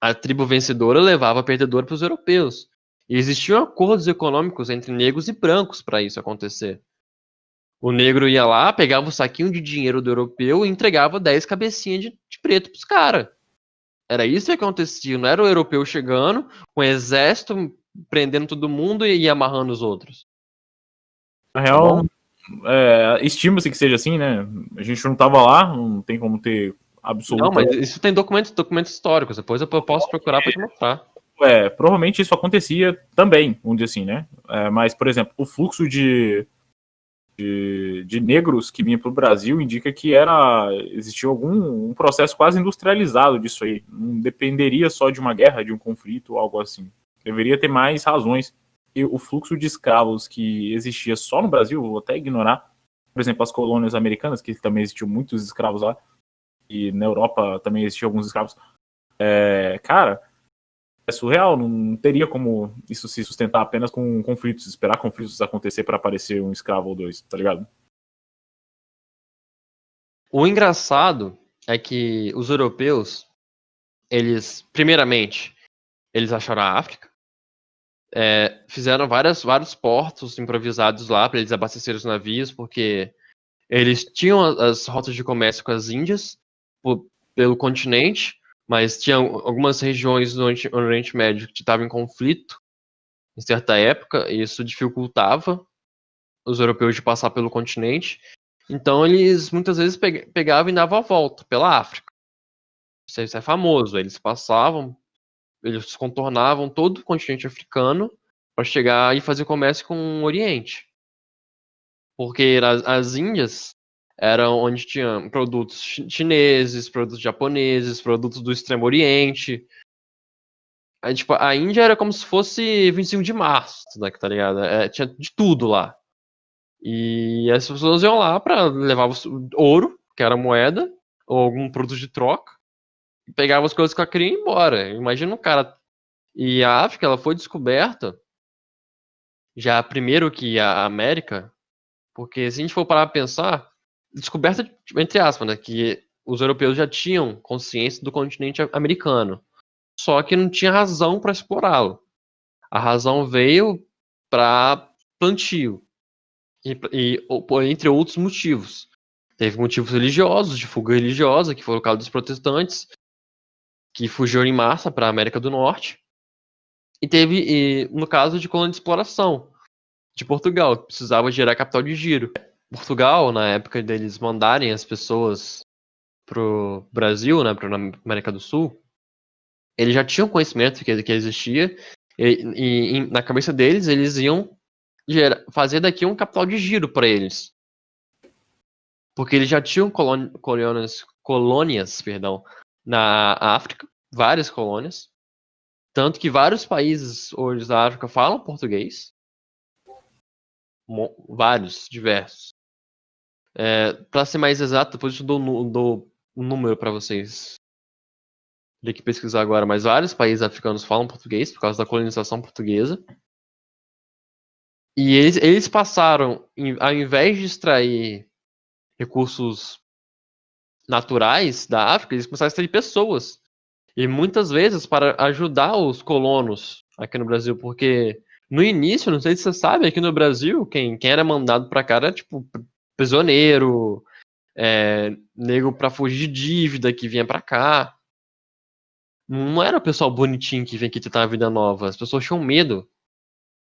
a tribo vencedora levava a perdedora para os europeus. E existiam acordos econômicos entre negros e brancos para isso acontecer. O negro ia lá, pegava um saquinho de dinheiro do europeu e entregava 10 cabecinhas de preto pros caras. Era isso que acontecia. Não era o europeu chegando, com o exército prendendo todo mundo e amarrando os outros. Na real, estima-se que seja assim, né? A gente não tava lá, não tem como ter absoluta... Não, mas isso tem documentos históricos. Depois eu posso procurar para te mostrar. Provavelmente isso acontecia também, vamos dizer assim, né? Mas, por exemplo, o fluxo de negros que vinha para o Brasil indica que existia um processo quase industrializado disso aí. Não dependeria só de uma guerra, de um conflito ou algo assim. Deveria ter mais razões. E o fluxo de escravos que existia só no Brasil, vou até ignorar, por exemplo, as colônias americanas, que também existiam muitos escravos lá, e na Europa também existiam alguns escravos. Cara, é surreal, não teria como isso se sustentar apenas com conflitos, esperar conflitos acontecer para aparecer um escravo ou dois, tá ligado? O engraçado é que os europeus, eles, primeiramente, eles acharam a África, fizeram vários portos improvisados lá para eles abastecerem os navios, porque eles tinham as rotas de comércio com as Índias pelo continente, mas tinha algumas regiões do Oriente Médio que estavam em conflito em certa época, e isso dificultava os europeus de passar pelo continente. Então eles muitas vezes pegavam e davam a volta pela África. Isso é famoso. Eles passavam, eles contornavam todo o continente africano para chegar e fazer comércio com o Oriente. Porque as Índias eram onde tinha produtos chineses, produtos japoneses, produtos do Extremo Oriente. Aí, tipo, a Índia era como se fosse 25 de março, tá ligado? Tinha de tudo lá. E as pessoas iam lá pra levar ouro, que era moeda, ou algum produto de troca, e pegavam as coisas que ela queria e ia embora. Imagina um cara. E a África, ela foi descoberta já primeiro que a América, porque se a gente for parar pra pensar, descoberta, entre aspas, né, que os europeus já tinham consciência do continente americano, só que não tinha razão para explorá-lo. A razão veio para plantio, entre outros motivos. Teve motivos religiosos, de fuga religiosa, que foi o caso dos protestantes, que fugiram em massa para a América do Norte. E teve, no caso de colônia de exploração, de Portugal, que precisava gerar capital de giro. Portugal, na época deles mandarem as pessoas pro Brasil, né, para a América do Sul, eles já tinham conhecimento que existia, e na cabeça deles, eles iam fazer daqui um capital de giro para eles. Porque eles já tinham colônias, na África, várias colônias. Tanto que vários países hoje da África falam português. Vários, diversos. Para ser mais exato, depois eu dou um número para vocês. Teria que pesquisar agora, mas vários países africanos falam português por causa da colonização portuguesa. E eles passaram, ao invés de extrair recursos naturais da África, eles começaram a extrair pessoas. E muitas vezes para ajudar os colonos aqui no Brasil, porque no início, não sei se você sabe, aqui no Brasil, quem era mandado pra cá era tipo prisioneiro, nego pra fugir de dívida que vinha pra cá. Não era o pessoal bonitinho que vinha aqui tentar uma vida nova, as pessoas tinham medo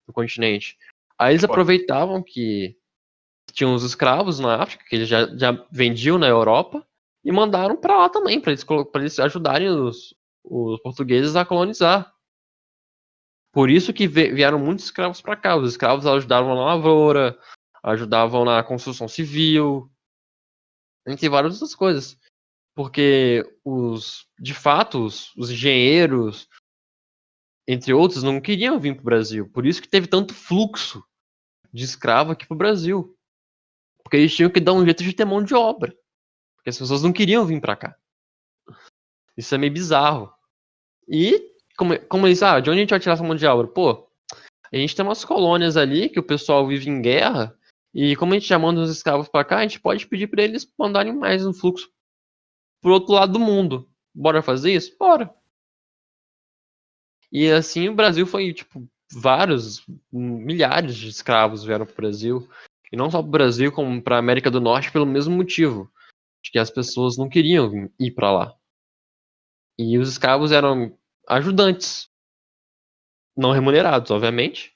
do continente. Aí eles aproveitavam que tinham os escravos na África, que eles já vendiam na Europa, e mandaram pra lá também, pra eles ajudarem os portugueses a colonizar. Por isso que vieram muitos escravos pra cá. Os escravos ajudavam na lavoura, ajudavam na construção civil, entre várias outras coisas. Porque de fato, os engenheiros, entre outros, não queriam vir pro Brasil. Por isso que teve tanto fluxo de escravo aqui pro Brasil. Porque eles tinham que dar um jeito de ter mão de obra. Porque as pessoas não queriam vir pra cá. Isso é meio bizarro. E, como eles, de onde a gente vai tirar essa mão de obra? Pô, a gente tem umas colônias ali que o pessoal vive em guerra. E como a gente já manda os escravos pra cá, a gente pode pedir pra eles mandarem mais um fluxo pro outro lado do mundo. Bora fazer isso? Bora. E assim o Brasil foi, tipo, milhares de escravos vieram pro Brasil. E não só pro Brasil, como pra América do Norte pelo mesmo motivo. De que as pessoas não queriam ir pra lá. E os escravos eram ajudantes. Não remunerados, obviamente.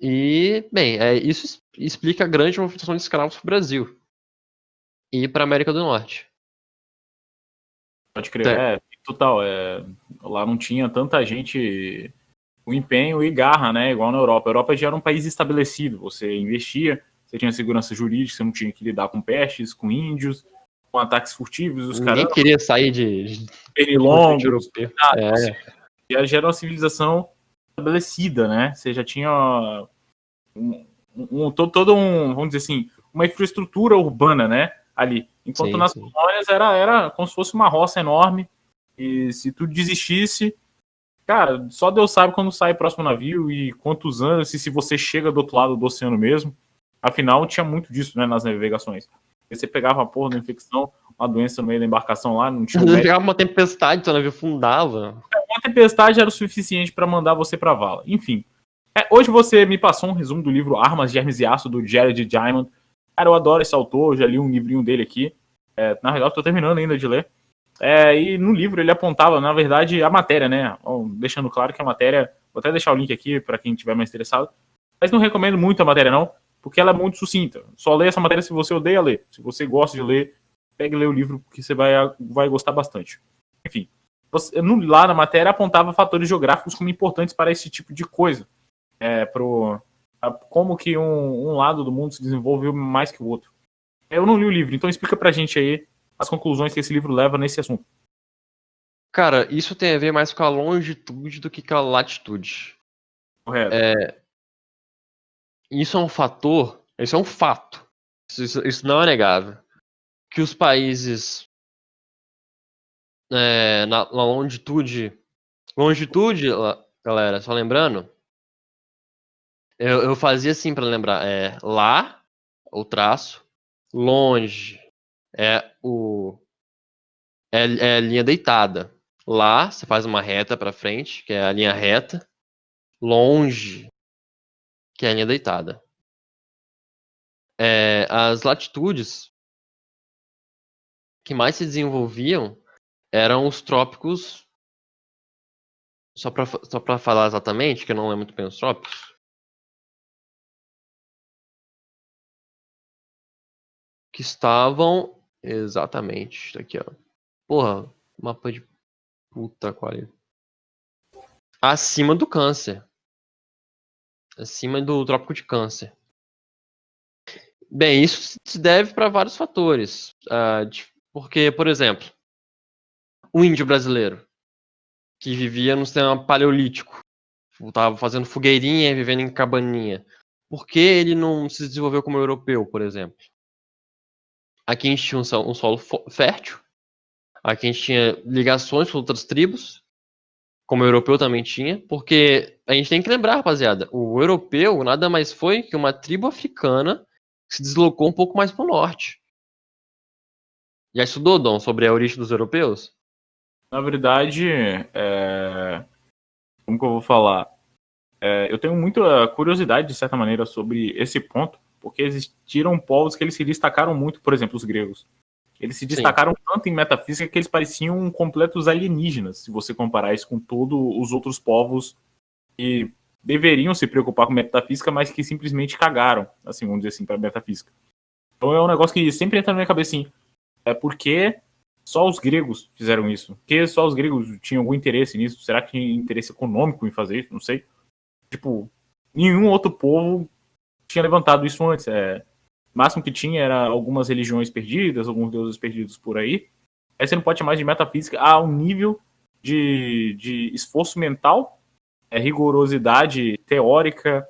E, bem, isso explica a grande movimentação de escravos pro Brasil. E pra América do Norte. Pode crer, total. Lá não tinha tanta gente, o empenho e garra, né? Igual na Europa. A Europa já era um país estabelecido. Você investia, você tinha segurança jurídica, você não tinha que lidar com pestes, com índios, com ataques furtivos. Os Ninguém queria sair de pernilongos. Já era uma civilização estabelecida, né? Você já tinha vamos dizer assim, uma infraestrutura urbana, né? Ali. Enquanto nas colônias era como se fosse uma roça enorme E se tu desistisse, cara, só Deus sabe quando sai o próximo navio e quantos anos, e se você chega do outro lado do oceano mesmo. Afinal, tinha muito disso, né, nas navegações. Você pegava a porra da infecção, uma doença no meio da embarcação lá, não tinha um médico. Pegava uma tempestade, seu navio fundava. Uma tempestade era o suficiente para mandar você pra vala. Enfim. Hoje você me passou um resumo do livro Armas, Germes e Aço, do Jared Diamond. Cara, eu adoro esse autor, já li um livrinho dele aqui. Na realidade, tô terminando ainda de ler. E no livro ele apontava, na verdade, a matéria, né? Deixando claro que a matéria... Vou até deixar o link aqui para quem tiver mais interessado. Mas não recomendo muito a matéria, não, porque ela é muito sucinta. Só leia essa matéria se você odeia ler. Se você gosta de ler, pegue e lê o livro, porque você vai gostar bastante. Enfim, lá na matéria apontava fatores geográficos como importantes para esse tipo de coisa. Como que um lado do mundo se desenvolveu mais que o outro. Eu não li o livro, então explica pra gente aí as conclusões que esse livro leva nesse assunto. Cara, isso tem a ver mais com a longitude do que com a latitude. Correto. Isso é um fator, isso é um fato. Isso não é negável. Que os países na longitude. Longitude, galera, só lembrando. Eu fazia assim pra lembrar. Lá, o traço. Longe. É a linha deitada. Lá, você faz uma reta pra frente, que é a linha reta. Longe, que é a linha deitada. As latitudes que mais se desenvolviam eram os trópicos. Só pra falar exatamente, que eu não lembro muito bem os trópicos. Que estavam exatamente aqui, ó. Porra, mapa de puta qualidade. Acima do Câncer. Acima do Trópico de Câncer. Bem, isso se deve para vários fatores. Porque, por exemplo, o índio brasileiro, que vivia no sistema paleolítico, estava fazendo fogueirinha, vivendo em cabaninha. Por que ele não se desenvolveu como europeu, por exemplo? Aqui a gente tinha um solo fértil. Aqui a gente tinha ligações com outras tribos, como o europeu também tinha, porque a gente tem que lembrar, rapaziada, o europeu nada mais foi que uma tribo africana que se deslocou um pouco mais para o norte. Já estudou, Dom, sobre a origem dos europeus? Na verdade, como que eu vou falar? Eu tenho muita curiosidade, de certa maneira, sobre esse ponto, porque existiram povos que eles se destacaram muito, por exemplo, os gregos. Eles se destacaram tanto em metafísica que eles pareciam completos alienígenas, se você comparar isso com todos os outros povos que deveriam se preocupar com metafísica, mas que simplesmente cagaram, assim, vamos dizer assim, para metafísica. Então é um negócio que sempre entra na minha cabeça assim, por que só os gregos fizeram isso? Por que só os gregos tinham algum interesse nisso? Será que tinha interesse econômico em fazer isso? Não sei. Tipo, nenhum outro povo tinha levantado isso antes. O máximo que tinha era algumas religiões perdidas, alguns deuses perdidos por aí. Aí você não pode chamar de metafísica a um nível de esforço mental, rigorosidade teórica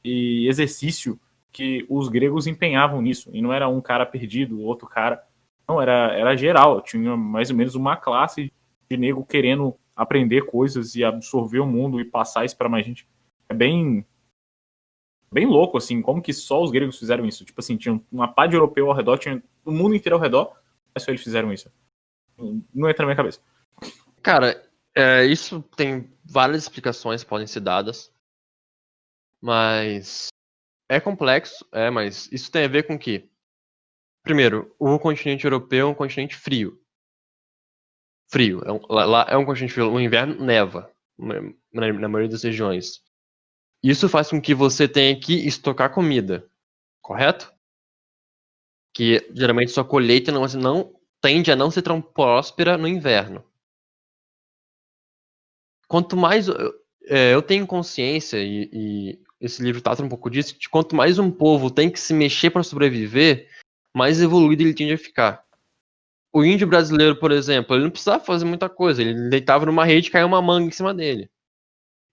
e exercício que os gregos empenhavam nisso. E não era um cara perdido, outro cara. Não, era geral. Tinha mais ou menos uma classe de nego querendo aprender coisas e absorver o mundo e passar isso para mais gente. É bem louco, assim, como que só os gregos fizeram isso. Tipo assim, tinha uma pá de europeu ao redor, tinha o mundo inteiro ao redor, mas só eles fizeram isso. Não entra na minha cabeça. Cara, isso tem várias explicações que podem ser dadas, mas é complexo, mas isso tem a ver com que, primeiro, o continente europeu é um continente frio. Frio, lá é um continente frio, no inverno neva, na maioria das regiões. Isso faz com que você tenha que estocar comida, correto? Que geralmente sua colheita não tende a não ser tão próspera no inverno. Quanto mais eu tenho consciência, e esse livro trata um pouco disso, de quanto mais um povo tem que se mexer para sobreviver, mais evoluído ele tende a ficar. O índio brasileiro, por exemplo, ele não precisava fazer muita coisa, ele deitava numa rede e caía uma manga em cima dele.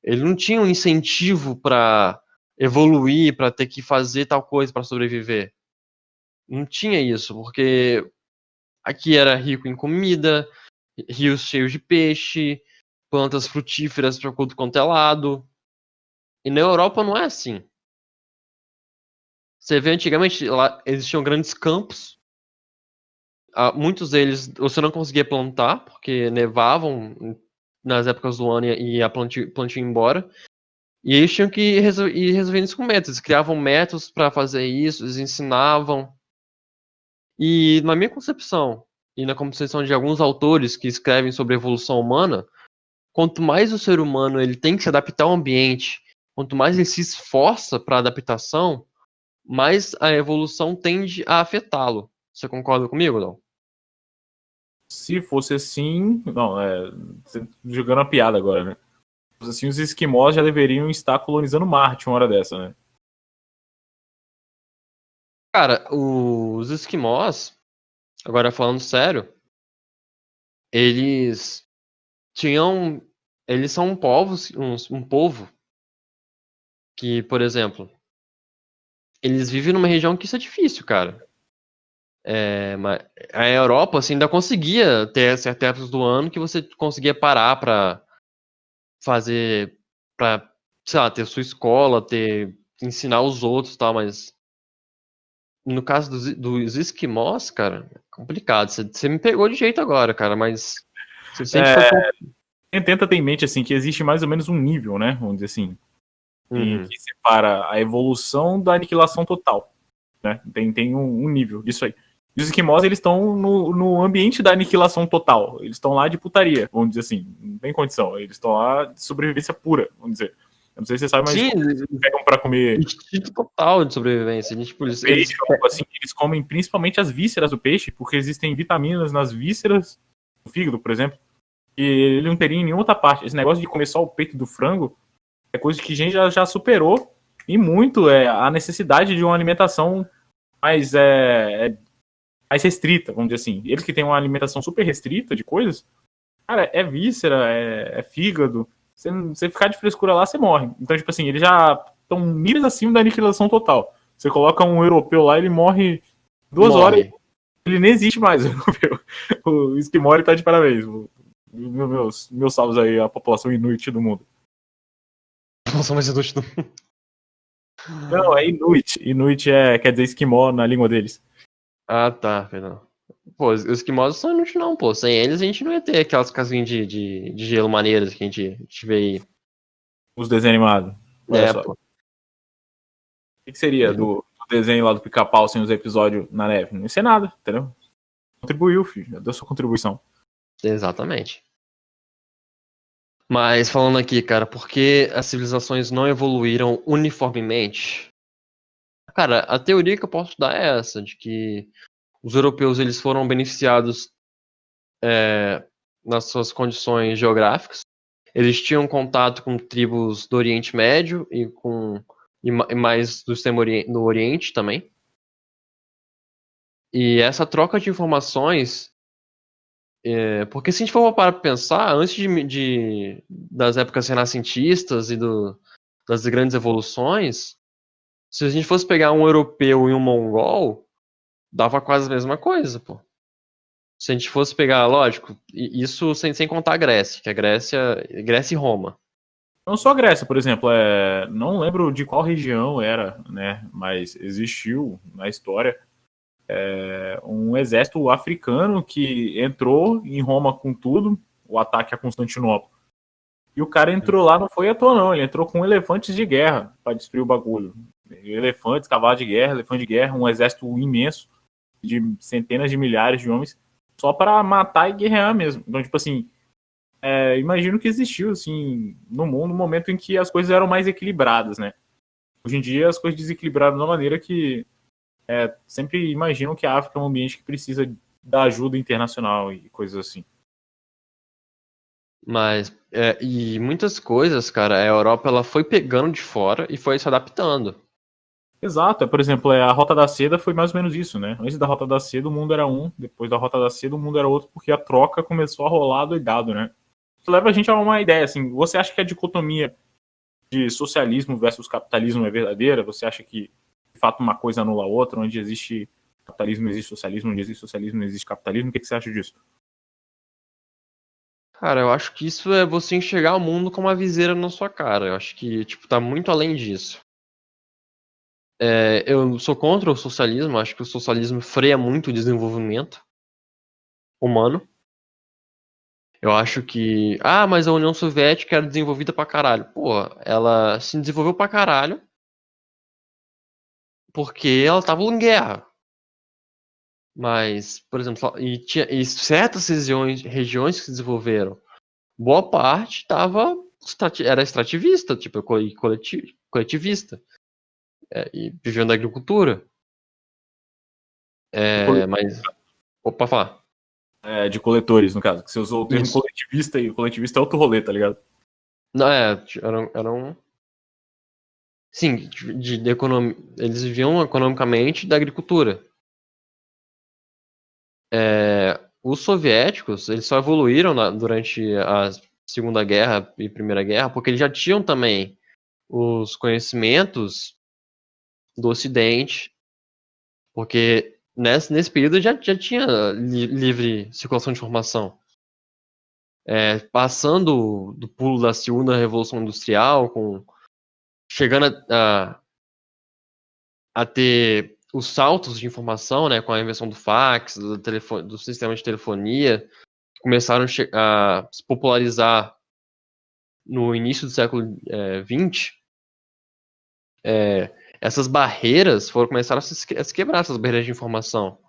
Ele não tinha um incentivo para evoluir, para ter que fazer tal coisa para sobreviver. Não tinha isso, porque aqui era rico em comida, rios cheios de peixe, plantas frutíferas para tudo quanto é lado. E na Europa não é assim. Você vê antigamente lá existiam grandes campos. Muitos deles você não conseguia plantar porque nevavam nas épocas do ano e a plantio ia embora. E eles tinham que ir resolvendo isso com métodos. Eles criavam métodos para fazer isso, eles ensinavam. E na minha concepção, e na concepção de alguns autores que escrevem sobre a evolução humana, quanto mais o ser humano ele tem que se adaptar ao ambiente, quanto mais ele se esforça para a adaptação, mais a evolução tende a afetá-lo. Você concorda comigo, não? Se fosse assim. Não, você jogando uma piada agora, né? Se fosse assim, os esquimós já deveriam estar colonizando Marte uma hora dessa, né? Cara, os esquimós, agora falando sério, eles tinham. Eles são um povo que, por exemplo, eles vivem numa região que isso é difícil, cara. Mas a Europa, assim, ainda conseguia ter certas épocas do ano que você conseguia parar pra fazer, pra, sei lá, ter sua escola, ensinar os outros e tal, mas no caso dos esquimós, cara, é complicado. Você me pegou de jeito agora, cara, mas se a gente for... Tenta ter em mente assim, que existe mais ou menos um nível, né? Vamos dizer assim, Uhum. que separa a evolução da aniquilação total. Né? Tem um nível disso aí. E os esquimós, eles estão no ambiente da aniquilação total. Eles estão lá de putaria, vamos dizer assim. Não tem condição. Eles estão lá de sobrevivência pura, vamos dizer. Eu não sei se você sabe, mas Sim, eles pegam pra comer instinto total de sobrevivência. Tipo, peixe ou algo assim. Eles comem principalmente as vísceras do peixe, porque existem vitaminas nas vísceras do fígado, por exemplo, que ele não teria em nenhuma outra parte. Esse negócio de comer só o peito do frango é coisa que a gente já superou e muito a necessidade de uma alimentação mais, mais restrita, vamos dizer assim. Eles que têm uma alimentação super restrita de coisas, cara, é víscera, é fígado. Você ficar de frescura lá, você morre. Então, tipo assim, eles já estão milhas acima da aniquilação total. Você coloca um europeu lá, ele morre 2 horas, ele nem existe mais. O esquimó, ele tá de parabéns. Meus salvos aí, a população inuit do mundo. Nossa, mas eu tô... Não, é Inuit. Inuit quer dizer esquimó na língua deles. Ah, tá, perdão. Pô, os esquimós são inúteis não, pô. Sem eles a gente não ia ter aquelas casinhas de gelo maneiras que a gente vê aí. Os desenhos animados. Olha É, só. pô. O que seria do desenho lá do Pica-Pau sem os episódios na neve? Não ia ser nada, entendeu? Contribuiu, filho. Já deu sua contribuição. Exatamente. Mas falando aqui, cara, por que as civilizações não evoluíram uniformemente? Cara, a teoria que eu posso dar é essa, de que os europeus eles foram beneficiados nas suas condições geográficas. Eles tinham contato com tribos do Oriente Médio e mais do extremo do Oriente também. E essa troca de informações, porque se a gente for parar para pensar, antes das épocas renascentistas das grandes evoluções, se a gente fosse pegar um europeu e um mongol, dava quase a mesma coisa, pô. Se a gente fosse pegar, lógico, isso sem contar a Grécia, que a Grécia e Roma. Não só a Grécia, por exemplo. Não lembro de qual região era, né? Mas existiu na história um exército africano que entrou em Roma com tudo, o ataque a Constantinopla. E o cara entrou lá, não foi à toa, não. Ele entrou com elefantes de guerra para destruir o bagulho. Elefantes, cavalos de guerra, elefante de guerra, um exército imenso de centenas de milhares de homens só para matar e guerrear mesmo. Então, tipo assim, imagino que existiu, assim, no mundo um momento em que as coisas eram mais equilibradas, né? Hoje em dia as coisas desequilibraram de uma maneira que sempre imaginam que a África é um ambiente que precisa da ajuda internacional e coisas assim. Mas, e muitas coisas, cara, a Europa ela foi pegando de fora e foi se adaptando. Exato, por exemplo, a Rota da Seda foi mais ou menos isso, né? Antes da Rota da Seda o mundo era um, depois da Rota da Seda o mundo era outro, porque a troca começou a rolar doidado, né? Isso leva a gente a uma ideia, assim, você acha que a dicotomia de socialismo versus capitalismo é verdadeira? Você acha que, de fato, uma coisa anula a outra? Onde existe capitalismo, existe socialismo, onde existe socialismo, existe capitalismo? O que você acha disso? Cara, eu acho que isso é você enxergar o mundo com uma viseira na sua cara. Eu acho que, tipo, tá muito além disso. Eu sou contra o socialismo, acho que o socialismo freia muito o desenvolvimento humano. Eu acho que, mas a União Soviética era desenvolvida pra caralho. Pô, ela se desenvolveu pra caralho porque ela tava em guerra. Mas, por exemplo, e certas regiões que se desenvolveram, boa parte era extrativista, tipo, coletivista, e vivendo da agricultura. Mas, opa, falar. De coletores, no caso. Que você usou o termo Isso. coletivista e o coletivista é outro rolê, tá ligado? Não, eram. Sim, eles viviam economicamente da agricultura. Os soviéticos, eles só evoluíram durante a Segunda Guerra e Primeira Guerra, porque eles já tinham também os conhecimentos do Ocidente, porque nesse período já tinha livre circulação de informação. Passando do pulo da Segunda Revolução Industrial, chegando a ter os saltos de informação, né, com a invenção do fax, do sistema de telefonia, que começaram a se popularizar no início do século XX, essas barreiras começaram a se quebrar, essas barreiras de informação.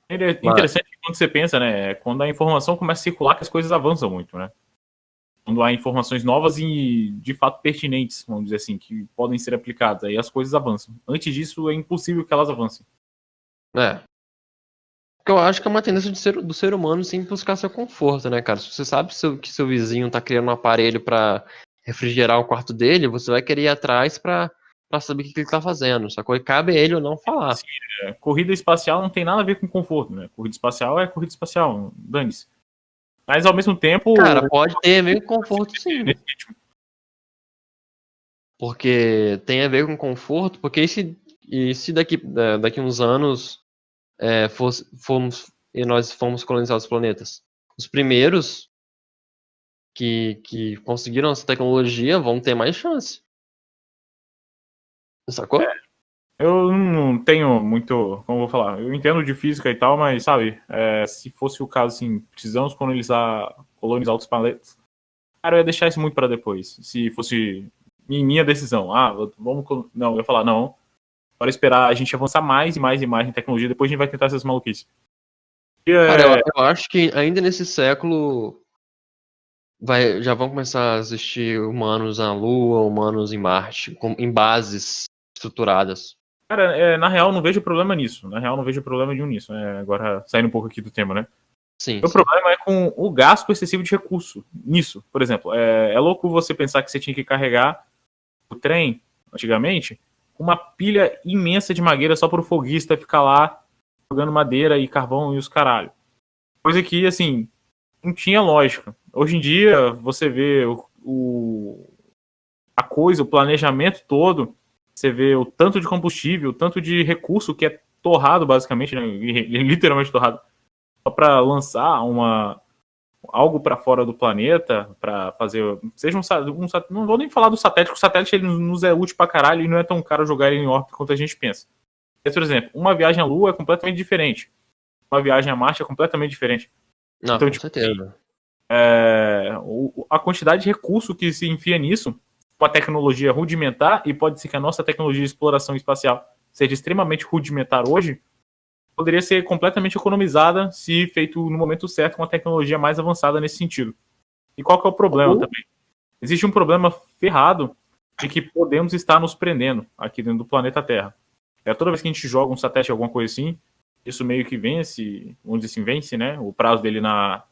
É interessante quando você pensa, né? Quando a informação começa a circular, que as coisas avançam muito, né? Quando há informações novas e de fato pertinentes, vamos dizer assim, que podem ser aplicadas, aí as coisas avançam. Antes disso, é impossível que elas avancem. Porque eu acho que é uma tendência do ser humano sempre buscar seu conforto, né, cara? Se você sabe que seu vizinho tá criando um aparelho para refrigerar o quarto dele, você vai querer ir atrás pra saber o que ele tá fazendo. Só que cabe a ele ou não falar. Sim, corrida espacial não tem nada a ver com conforto, né? Corrida espacial é corrida espacial, dane-se. Mas ao mesmo tempo. Cara, pode ter meio conforto sim. Porque tem a ver com conforto, porque se daqui uns anos nós fomos colonizar os planetas? Os primeiros que conseguiram essa tecnologia vão ter mais chance. Sacou? Eu não tenho muito, como eu vou falar, eu entendo de física e tal, mas sabe, se fosse o caso assim, precisamos colonizar outros planetas, cara, eu ia deixar isso muito para depois. Se fosse minha decisão, não, eu ia falar não, para esperar a gente avançar mais e mais e mais em tecnologia, depois a gente vai tentar essas maluquices. Cara, eu acho que ainda nesse século já vão começar a existir humanos na Lua, humanos em Marte, em bases estruturadas. Cara, na real, não vejo problema nisso. Na real, não vejo problema nenhum nisso. Agora, saindo um pouco aqui do tema, né? Sim. O problema é com o gasto excessivo de recurso. Nisso, por exemplo. É louco você pensar que você tinha que carregar o trem, antigamente, com uma pilha imensa de madeira só para o foguista ficar lá jogando madeira e carvão e os caralho. Coisa que, assim, não tinha lógica. Hoje em dia, você vê a coisa, o planejamento todo, você vê o tanto de combustível, o tanto de recurso que é torrado, basicamente, né? Literalmente torrado, só para lançar algo para fora do planeta, para fazer. Seja não vou nem falar do satélite, porque o satélite ele nos é útil pra caralho e não é tão caro jogar ele em órbita quanto a gente pensa. Mas, por exemplo, uma viagem à Lua é completamente diferente. Uma viagem a Marte é completamente diferente. Não, Então, com tipo, certeza. a quantidade de recurso que se enfia nisso, com a tecnologia rudimentar, e pode ser que a nossa tecnologia de exploração espacial seja extremamente rudimentar hoje, poderia ser completamente economizada se feito no momento certo com a tecnologia mais avançada nesse sentido. E qual que é o problema também? Existe um problema ferrado de que podemos estar nos prendendo aqui dentro do planeta Terra. Toda vez que a gente joga um satélite, alguma coisa assim, isso meio que vence, vamos dizer assim, vence, né? O prazo dele na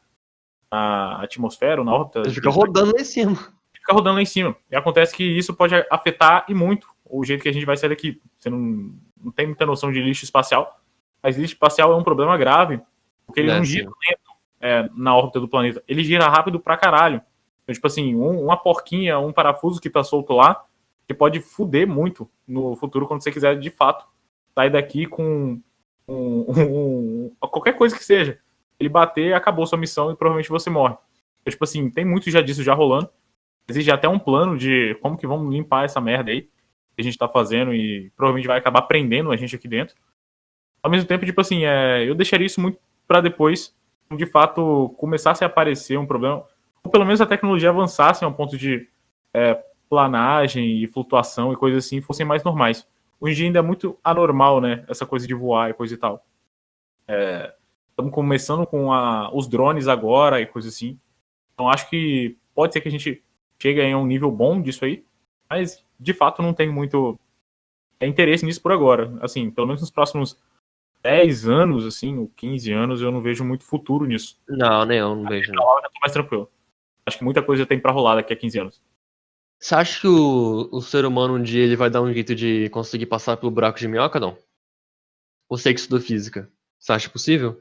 atmosfera, na órbita. Ele fica rodando lá em cima. Fica rodando lá em cima. E acontece que isso pode afetar e muito o jeito que a gente vai sair daqui. Você não tem muita noção de lixo espacial, mas lixo espacial é um problema grave, porque ele não gira lento na órbita do planeta. Ele gira rápido pra caralho. Então, tipo assim, uma porquinha, um parafuso que tá solto lá, que pode fuder muito no futuro quando você quiser, de fato, sair daqui com qualquer coisa que seja. Ele bater, acabou sua missão e provavelmente você morre. Tipo assim, tem muito já disso já rolando. Existe até um plano de como que vamos limpar essa merda aí que a gente tá fazendo e provavelmente vai acabar prendendo a gente aqui dentro. Ao mesmo tempo, tipo assim, eu deixaria isso muito pra depois, de fato, começasse a aparecer um problema, ou pelo menos a tecnologia avançasse a um ponto de planagem e flutuação e coisas assim fossem mais normais. Hoje em dia ainda é muito anormal, né? Essa coisa de voar e coisa e tal. Estamos começando com os drones agora e coisa assim. Então acho que pode ser que a gente chegue a um nível bom disso aí, mas de fato não tem muito interesse nisso por agora. Assim, pelo menos nos próximos 10 anos, assim, ou 15 anos, eu não vejo muito futuro nisso. Não, nem eu não vejo, não. Eu já tô mais tranquilo. Acho que muita coisa tem pra rolar daqui a 15 anos. Você acha que o ser humano um dia ele vai dar um jeito de conseguir passar pelo buraco de minhoca, não? Você que estudou física. Você acha possível?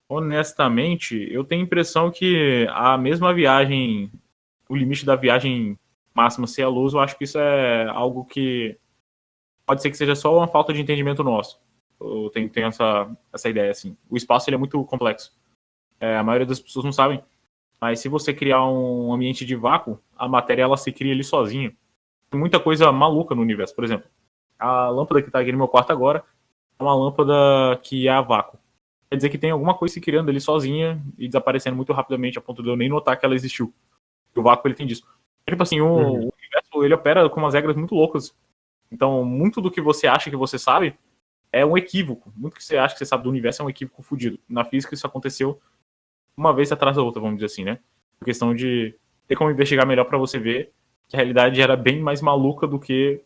Honestamente, eu tenho a impressão que a mesma viagem, o limite da viagem máxima ser a luz, eu acho que isso é algo que pode ser que seja só uma falta de entendimento nosso. Eu tenho essa ideia, assim. O espaço ele é muito complexo. A maioria das pessoas não sabem, mas se você criar um ambiente de vácuo, a matéria ela se cria ali sozinha. Tem muita coisa maluca no universo. Por exemplo, a lâmpada que está aqui no meu quarto agora é uma lâmpada que é a vácuo. Quer dizer que tem alguma coisa se criando ali sozinha e desaparecendo muito rapidamente a ponto de eu nem notar que ela existiu. O vácuo ele tem disso. Tipo assim, o universo ele opera com umas regras muito loucas. Então, muito do que você acha que você sabe é um equívoco. Muito que você acha que você sabe do universo é um equívoco fudido. Na física isso aconteceu uma vez atrás da outra, vamos dizer assim, né? Por questão de ter como investigar melhor pra você ver que a realidade era bem mais maluca do que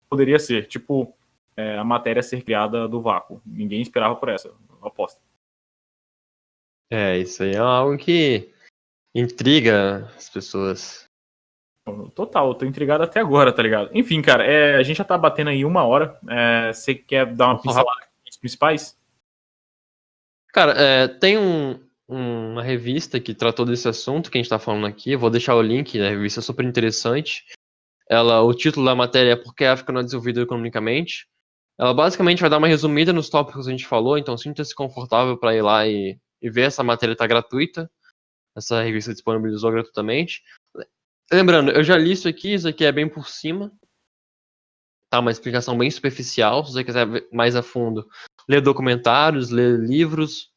poderia ser. Tipo, a matéria ser criada do vácuo. Ninguém esperava por essa, eu aposto. Isso aí é algo que intriga as pessoas. Total, eu tô intrigado até agora, tá ligado? Enfim, cara, a gente já tá batendo aí 1 hora. Você quer dar uma pincelada nos principais? Cara, tem uma revista que tratou desse assunto que a gente tá falando aqui. Eu vou deixar o link, né? A revista é super interessante. O título da matéria é Por que a África não é desenvolvida economicamente? Ela basicamente vai dar uma resumida nos tópicos que a gente falou, então sinta-se confortável para ir lá e ver. Essa matéria tá gratuita. Essa revista disponibilizou gratuitamente. Lembrando, eu já li isso aqui é bem por cima. Tá, uma explicação bem superficial. Se você quiser ver mais a fundo, ler documentários, ler livros.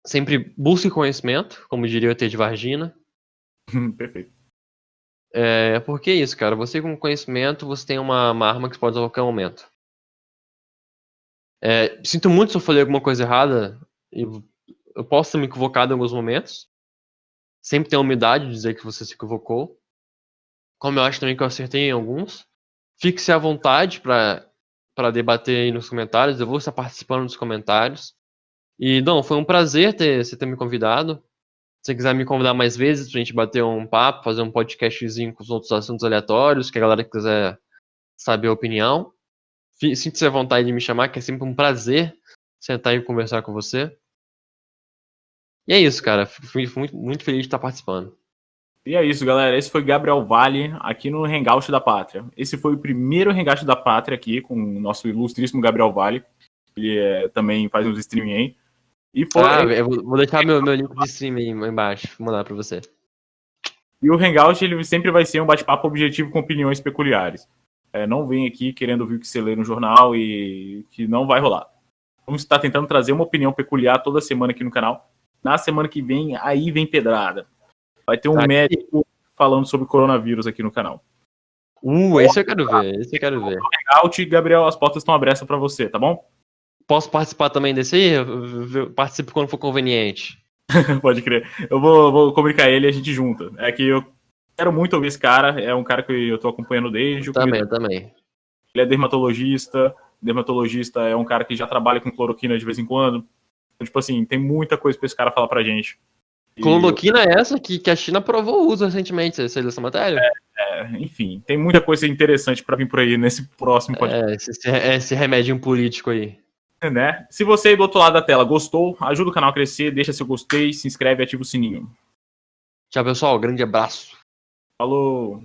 Sempre busque conhecimento, como diria o ET de Varginha. Perfeito. Porque é isso, cara. Você com conhecimento, você tem uma arma que pode usar a qualquer momento. Sinto muito se eu falei alguma coisa errada. Eu posso ter me equivocado em alguns momentos. Sempre tem a humildade de dizer que você se equivocou. Como eu acho também que eu acertei em alguns. Fique-se à vontade para debater aí nos comentários. Eu vou estar participando dos comentários. E, Dom, foi um prazer você ter me convidado. Se você quiser me convidar mais vezes pra gente bater um papo, fazer um podcastzinho com os outros assuntos aleatórios, que a galera quiser saber a opinião, sinta-se à vontade de me chamar, que é sempre um prazer sentar e conversar com você. E é isso, cara. Fui muito, muito feliz de estar participando. E é isso, galera. Esse foi Gabriel Vale aqui no Hangout da Pátria. Esse foi o primeiro Hangout da Pátria aqui com o nosso ilustríssimo Gabriel Vale. Ele também faz uns streaming aí. E eu vou deixar meu link de stream aí embaixo. Vou mandar pra você. E o Hangout ele sempre vai ser um bate-papo objetivo com opiniões peculiares. Não vem aqui querendo ouvir o que você lê no jornal e que não vai rolar. Vamos estar tentando trazer uma opinião peculiar toda semana aqui no canal. Na semana que vem, aí vem pedrada. Vai ter um médico falando sobre coronavírus aqui no canal. Esse eu quero ver, esse eu quero ver. Hangout, Gabriel, as portas estão abertas para você, tá bom? Posso participar também desse aí? Eu participo quando for conveniente. Pode crer. Eu vou comunicar ele e a gente junta. É que eu quero muito ouvir esse cara. É um cara que eu tô acompanhando desde o começo. Também. Ele é dermatologista. Dermatologista é um cara que já trabalha com cloroquina de vez em quando. Então, tipo assim, tem muita coisa pra esse cara falar pra gente. Cloroquina é essa que a China provou o uso recentemente, você leu essa matéria? Enfim, tem muita coisa interessante pra vir por aí nesse próximo podcast. Esse remédio político aí. Né? Se você aí do outro lado da tela gostou, ajuda o canal a crescer, deixa seu gostei, se inscreve e ativa o sininho. Tchau, pessoal. Grande abraço. Falou!